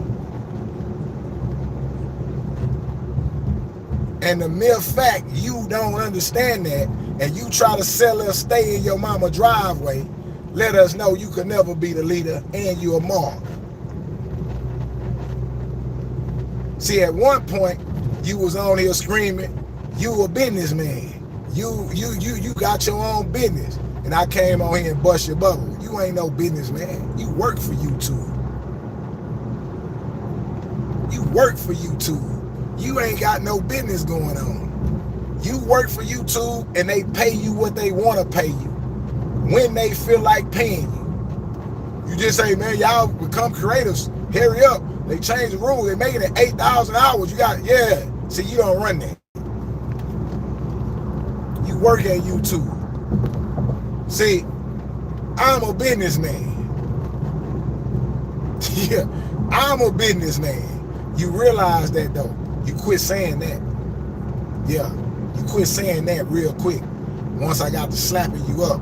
And the mere fact you don't understand that and you try to sell us stay in your mama driveway, let us know you could never be the leader and you a mark. See, at one point, you was on here screaming, you a businessman. You got your own business. And I came on here and bust your bubble. You ain't no businessman. You work for YouTube. You work for YouTube. You ain't got no business going on. You work for YouTube and they pay you what they want to pay you when they feel like paying you. You just say, man, y'all become creatives. Hurry up. They change the rules. They making it 8,000 hours. You got, yeah. See, you don't run that. You work at YouTube. See, I'm a businessman. Yeah, I'm a businessman. You realize that though. You quit saying that. Yeah, you quit saying that real quick. Once I got to slapping you up,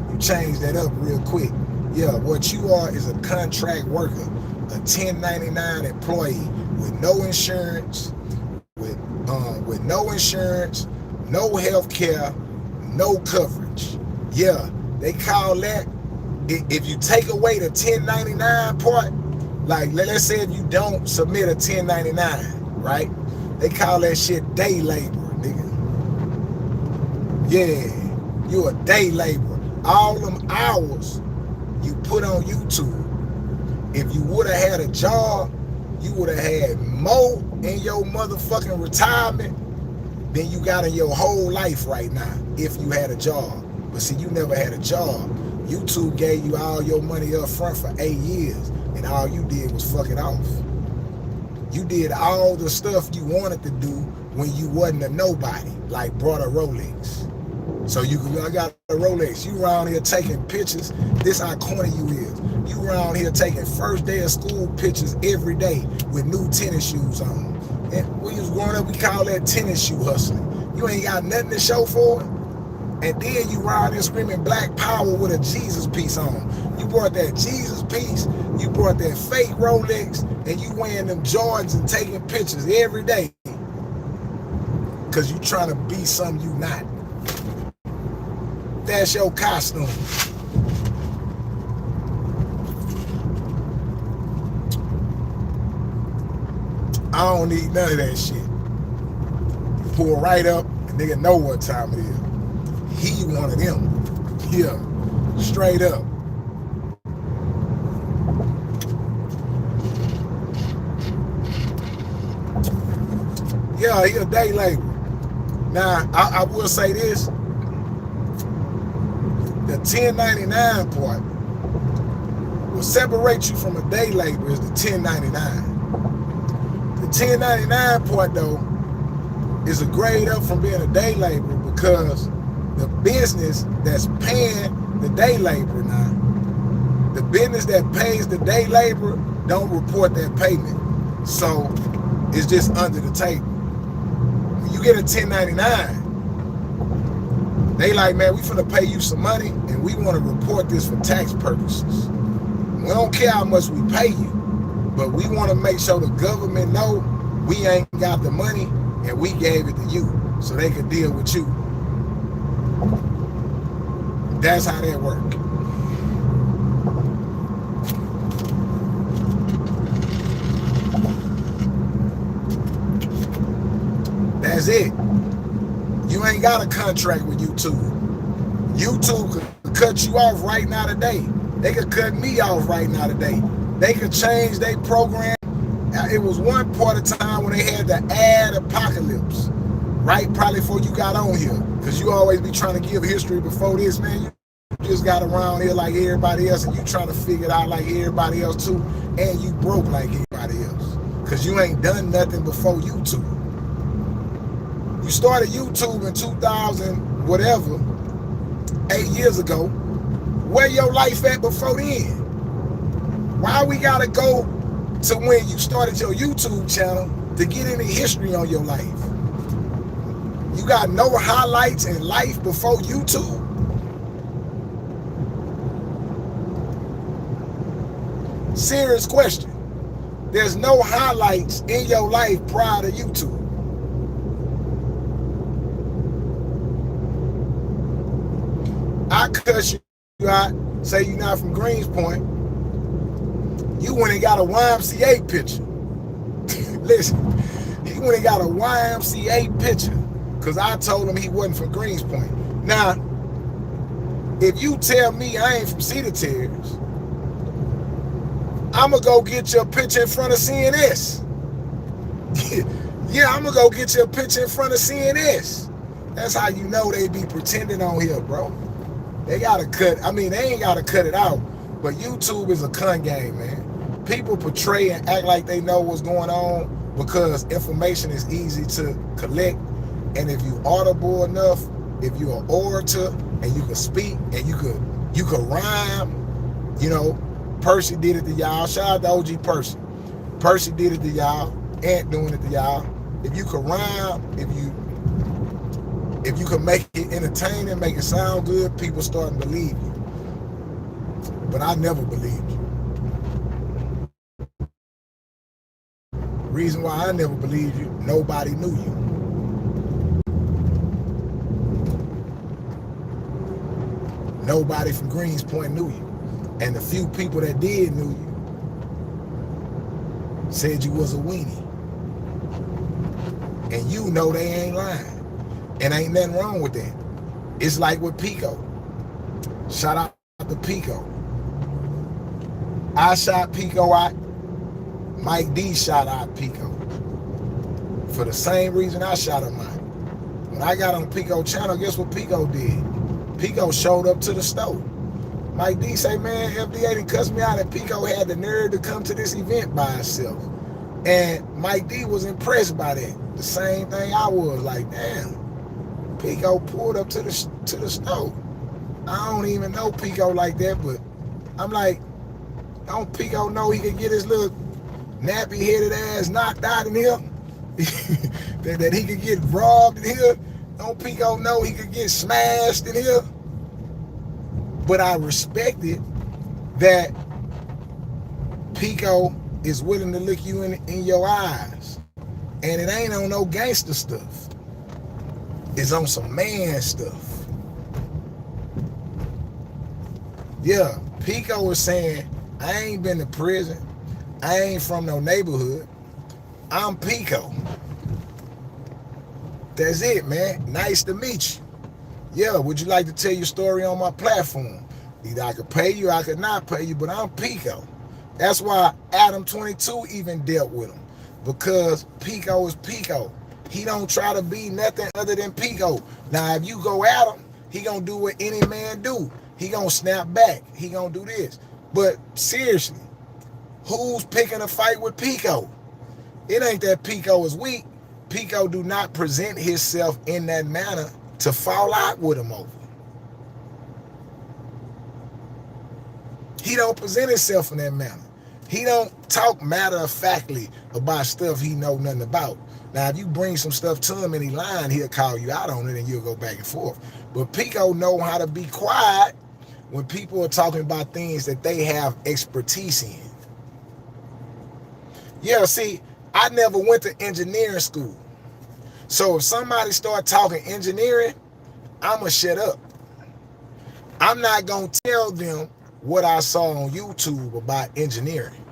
you change that up real quick. Yeah, what you are is a contract worker, a 1099 employee with no insurance, with no insurance, no health care, no coverage. Yeah, they call that, if you take away the 1099 part, like let's say if you don't submit a 1099, right? They call that shit day labor, nigga. Yeah, you a day laborer. All them hours you put on YouTube, if you would have had a job, you would have had more in your motherfucking retirement than you got in your whole life right now if you had a job. But see, you never had a job. YouTube gave you all your money up front for 8 years, and all you did was fuck it off. You did all the stuff you wanted to do when you wasn't a nobody, like brought a Rolex. So I got a Rolex. You around here taking pictures. This how corny you is. You around here taking first day of school pictures every day with new tennis shoes on. And when you was growing up, we call that tennis shoe hustling. You ain't got nothing to show for it. And then you around here screaming Black Power with a Jesus piece on. You brought that Jesus piece, you brought that fake Rolex, and you wearing them Jordans and taking pictures every day. Cause you trying to be something you not. That's your costume. I don't need none of that shit. Pull right up, and nigga know what time it is. He one of them. Yeah, straight up. Yeah, he a day labor. Now, I will say this. The 1099 part, what separate you from a day labor is the 1099. The 1099 part, though, is a grade up from being a day laborer because the business that's paying the day laborer now, the business that pays the day laborer don't report that payment. So it's just under the table. When you get a 1099, they like, man, we finna pay you some money and we want to report this for tax purposes. We don't care how much we pay you, but we want to make sure the government know we ain't got the money and we gave it to you so they could deal with you. That's how that works. That's it. You ain't got a contract with YouTube. YouTube could cut you off right now today. They could cut me off right now today. They could change their program. It was one part of time when they had the ad apocalypse, right? Probably before you got on here. Because you always be trying to give history before this, man. You just got around here like everybody else and you trying to figure it out like everybody else too. And you broke like everybody else. Because you ain't done nothing before YouTube. You started YouTube in 2000, whatever, 8 years ago. Where your life at before then? Why we gotta go to when you started your YouTube channel to get any history on your life? You got no highlights in life before YouTube? Serious question. There's no highlights in your life prior to YouTube. I cuss you out, say you're not from Greenspoint. You went and got a YMCA picture. Listen, he went and got a YMCA picture because I told him he wasn't from Greenspoint. Now, if you tell me I ain't from Cedar Terrace, I'm going to go get your picture in front of CNS. Yeah, I'm going to go get your picture in front of CNS. That's how you know they be pretending on here, bro. They got to cut, I mean, they ain't got to cut it out, but YouTube is a con game, man. People portray and act like they know what's going on because information is easy to collect. And if you audible enough, if you're an orator and you can speak and you could rhyme, you know, Percy did it to y'all. Shout out to OG Percy. Percy did it to y'all. Ant doing it to y'all. If you could rhyme, if you could make it entertaining, make it sound good, people starting to believe you. But I never believed you. Reason why I never believed you, nobody knew you. Nobody from Greenspoint knew you. And the few people that did knew you said you was a weenie. And you know they ain't lying. And ain't nothing wrong with that. It's like with Pico. Shout out to Pico. I shot Pico out. Mike D shot out Pico. For the same reason I shot him out. When I got on Pico channel, guess what Pico did? Pico showed up to the store. Mike D say, man, FDA done cussed me out and Pico had the nerve to come to this event by himself. And Mike D was impressed by that. The same thing I was, like, damn. Pico pulled up to the store. I don't even know Pico like that, but I'm like, Don't Pico know he can get his little nappy-headed ass knocked out in here? that he could get robbed in here? Don't Pico know he could get smashed in here? But I respected that Pico is willing to look you in your eyes. And it ain't on no gangster stuff. It's on some man stuff. Yeah, Pico was saying, I ain't been to prison. I ain't from no neighborhood. I'm Pico. That's it, man. Nice to meet you. Yeah, would you like to tell your story on my platform? Either I could pay you, I could not pay you, but I'm Pico. That's why Adam 22 even dealt with him. Because Pico is Pico. He don't try to be nothing other than Pico. Now, if you go at him, he gonna do what any man do. He gonna snap back. He gonna do this. But seriously, who's picking a fight with Pico? It ain't that Pico is weak. Pico do not present himself in that manner to fall out with him over. He don't present himself in that manner. He don't talk matter-of-factly about stuff he know nothing about. Now, if you bring some stuff to him and he lying, he'll call you out on it and you'll go back and forth. But Pico know how to be quiet when people are talking about things that they have expertise in. Yeah, see, I never went to engineering school. So if somebody start talking engineering, I'ma shut up. I'm not gonna tell them what I saw on YouTube about engineering.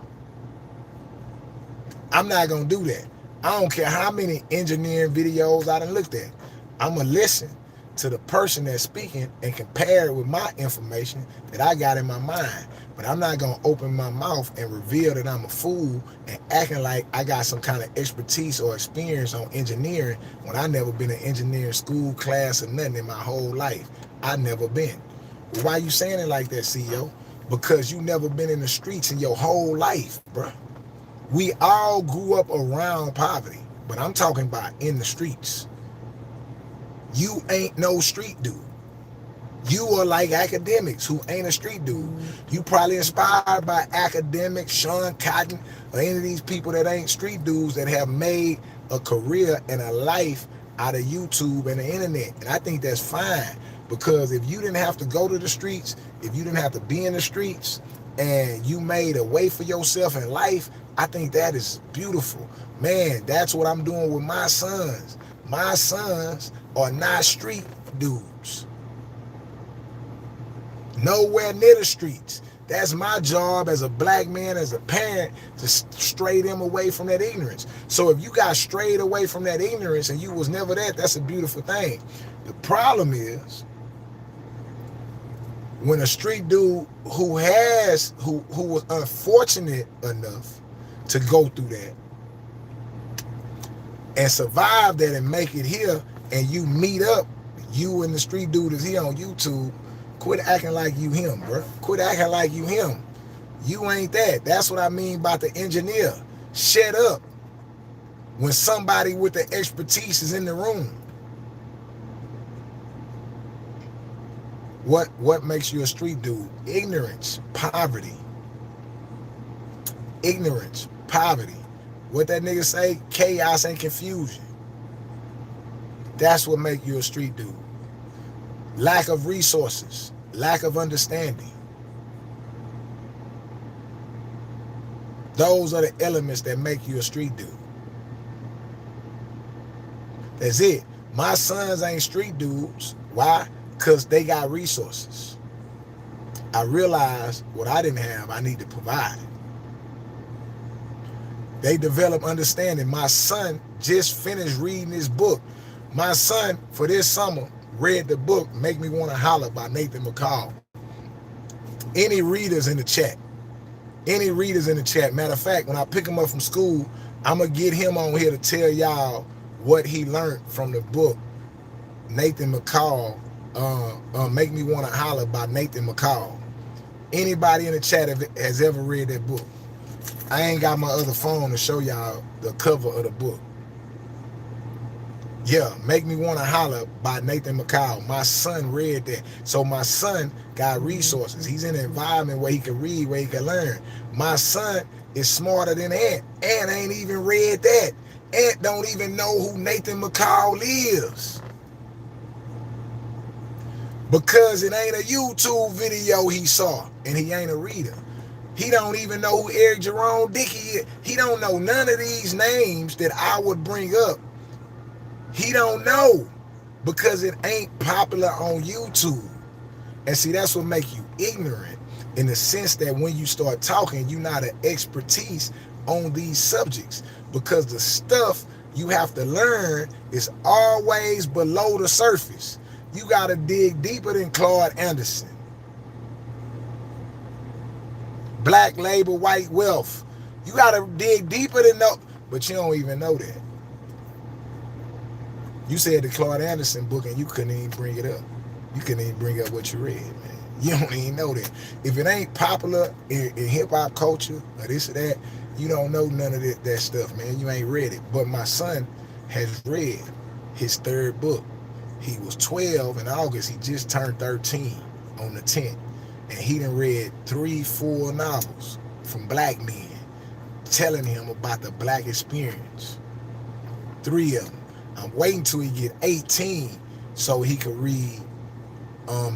I'm not gonna do that. I don't care how many engineering videos I done looked at. I'ma listen to the person that's speaking and compare it with my information that I got in my mind. But I'm not gonna open my mouth and reveal that I'm a fool and acting like I got some kind of expertise or experience on engineering when I never been in engineering school, class, or nothing in my whole life. I never been. Why you saying it like that, CEO? Because you never been in the streets in your whole life, bro. We all grew up around poverty, but I'm talking about in the streets. You ain't no street dude. You are like academics who ain't a street dude. You probably inspired by academics, Sean Cotton, or any of these people that ain't street dudes that have made a career and a life out of YouTube and the internet. And I think that's fine, because if you didn't have to go to the streets, if you didn't have to be in the streets, and you made a way for yourself in life, I think that is beautiful. Man, that's what I'm doing with my sons. My sons are not street dudes. Nowhere near the streets. That's my job as a black man, as a parent, to stray them away from that ignorance. So if you got strayed away from that ignorance and you was never that, that's a beautiful thing. The problem is when a street dude who was unfortunate enough to go through that and survive that and make it here, and you meet up, you and the street dude is here on YouTube, quit acting like you him, bro. Quit acting like you him. You ain't that. That's what I mean about the engineer. Shut up when somebody with the expertise is in the room. What makes you a street dude? Ignorance, poverty. Ignorance, poverty. What that nigga say? Chaos and confusion. That's what make you a street dude. Lack of resources, lack of understanding. Those are the elements that make you a street dude. That's it. My sons ain't street dudes. Why? Because they got resources. I realized what I didn't have, I need to provide. They develop understanding. My son just finished reading this book. My son, for this summer, read the book Make Me Want to Holler by Nathan McCall. Any readers in the chat? Any readers in the chat? Matter of fact, when I pick him up from school, I'm going to get him on here to tell y'all what he learned from the book Nathan McCall, Make Me Want to Holler by Nathan McCall. Anybody in the chat has ever read that book? I ain't got my other phone to show y'all the cover of the book. Yeah, Make Me Wanna Holler by Nathan McCall. My son read that. So my son got resources. He's in an environment where he can read, where he can learn. My son is smarter than Ant. Ant ain't even read that. Ant don't even know who Nathan McCall is. Because it ain't a YouTube video he saw, and he ain't a reader. He don't even know who Eric Jerome Dickey is. He don't know none of these names that I would bring up. He don't know because it ain't popular on YouTube. And see, that's what make you ignorant in the sense that when you start talking, you're not an expertise on these subjects because the stuff you have to learn is always below the surface. You got to dig deeper than Claude Anderson. Black labor, white wealth. You got to dig deeper than that, but you don't even know that. You said the Claude Anderson book and you couldn't even bring it up. You couldn't even bring up what you read, man. You don't even know that. If it ain't popular in hip-hop culture or this or that, you don't know none of that stuff, man. You ain't read it. But my son has read his third book. He was 12 in August. He just turned 13 on the 10th. And he done read 3 full novels from black men telling him about the black experience. 3 of them. I'm waiting till he get 18 so he could read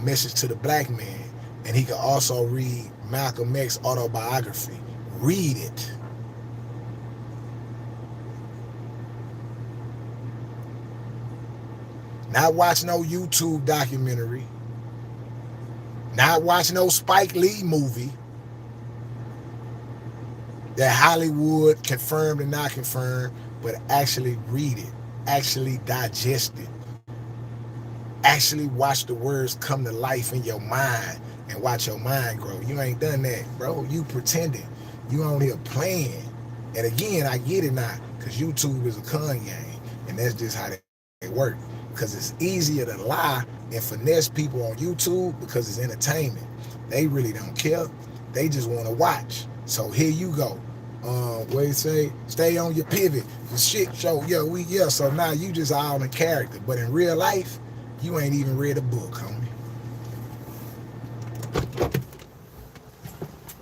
Message to the Black Man. And he could also read Malcolm X autobiography. Read it. Not watch no YouTube documentary. Not watch no Spike Lee movie that Hollywood confirmed and not confirmed, but actually read it. Actually digest it. Actually watch the words come to life in your mind and watch your mind grow. You ain't done that, bro. You pretending. You on here playing. And again, I get it now, because YouTube is a con game. And that's just how they work. Because it's easier to lie and finesse people on YouTube because it's entertainment. They really don't care. They just want to watch. So here you go. What you say? Stay on your pivot. The shit show. Yeah. So now you just all in character. But in real life, you ain't even read a book, homie.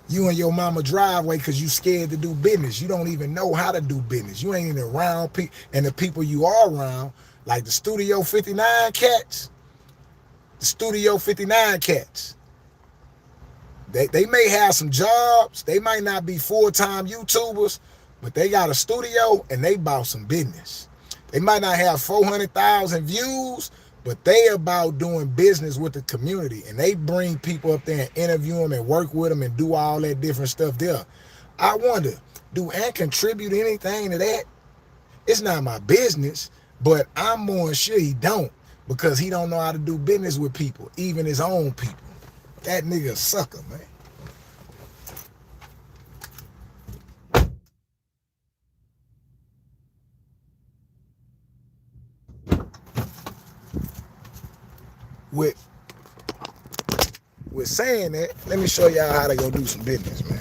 You in your mama driveway because you scared to do business. You don't even know how to do business. You ain't even around people. And the people you are around, like the Studio 59 cats, they may have some jobs. They might not be full-time YouTubers, but they got a studio and they bought some business. They might not have 400,000 views, but they about doing business with the community. And they bring people up there and interview them and work with them and do all that different stuff there. I wonder, do Ant contribute anything to that? It's not my business, but I'm more sure he don't, because he don't know how to do business with people, even his own people. That nigga a sucker, man. With saying that, let me show y'all how to go do some business, man.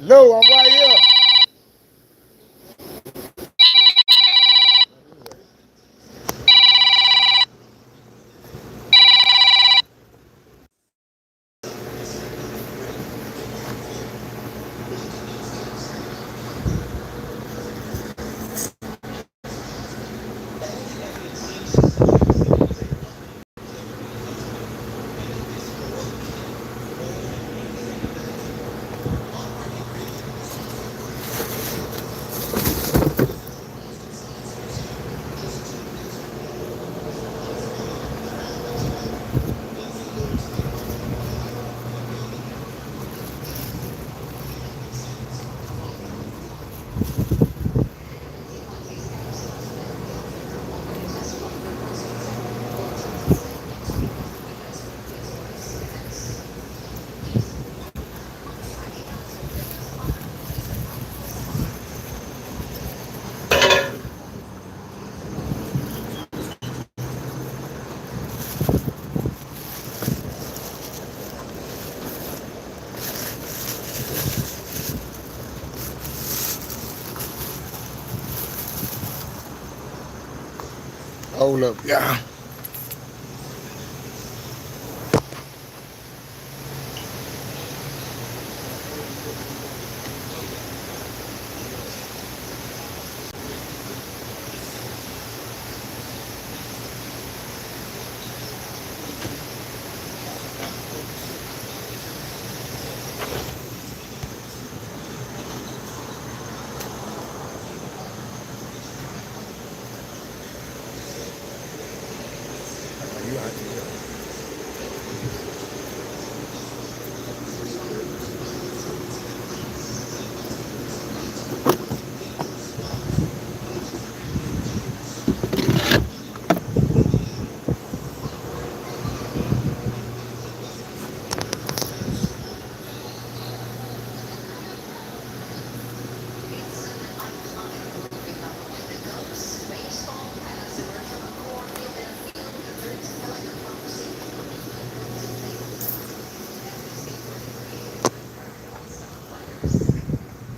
No, I'm right here. Hold up, yeah. You out there.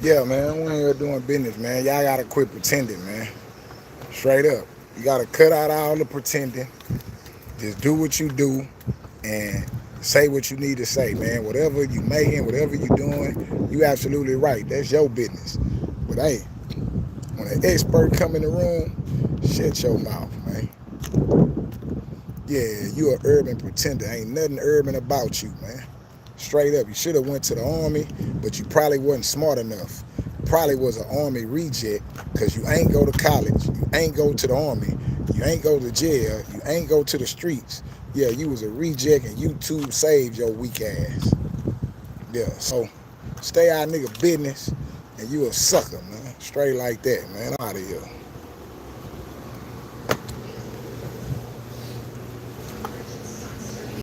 Yeah, man, we ain't here doing business, man. Y'all gotta quit pretending, man. Straight up. You gotta cut out all the pretending. Just do what you do and say what you need to say, man. Whatever you making, whatever you doing, you absolutely right. That's your business. But hey, when an expert come in the room, shut your mouth, man. Yeah, you an urban pretender. Ain't nothing urban about you, man. Straight up. You should have went to the army, but you probably wasn't smart enough. Probably was an army reject because you ain't go to college. You ain't go to the army. You ain't go to jail. You ain't go to the streets. Yeah, you was a reject and YouTube saved your weak ass. Yeah, so stay out of nigga business and you a sucker, man. Straight like that, man. I'm out of here.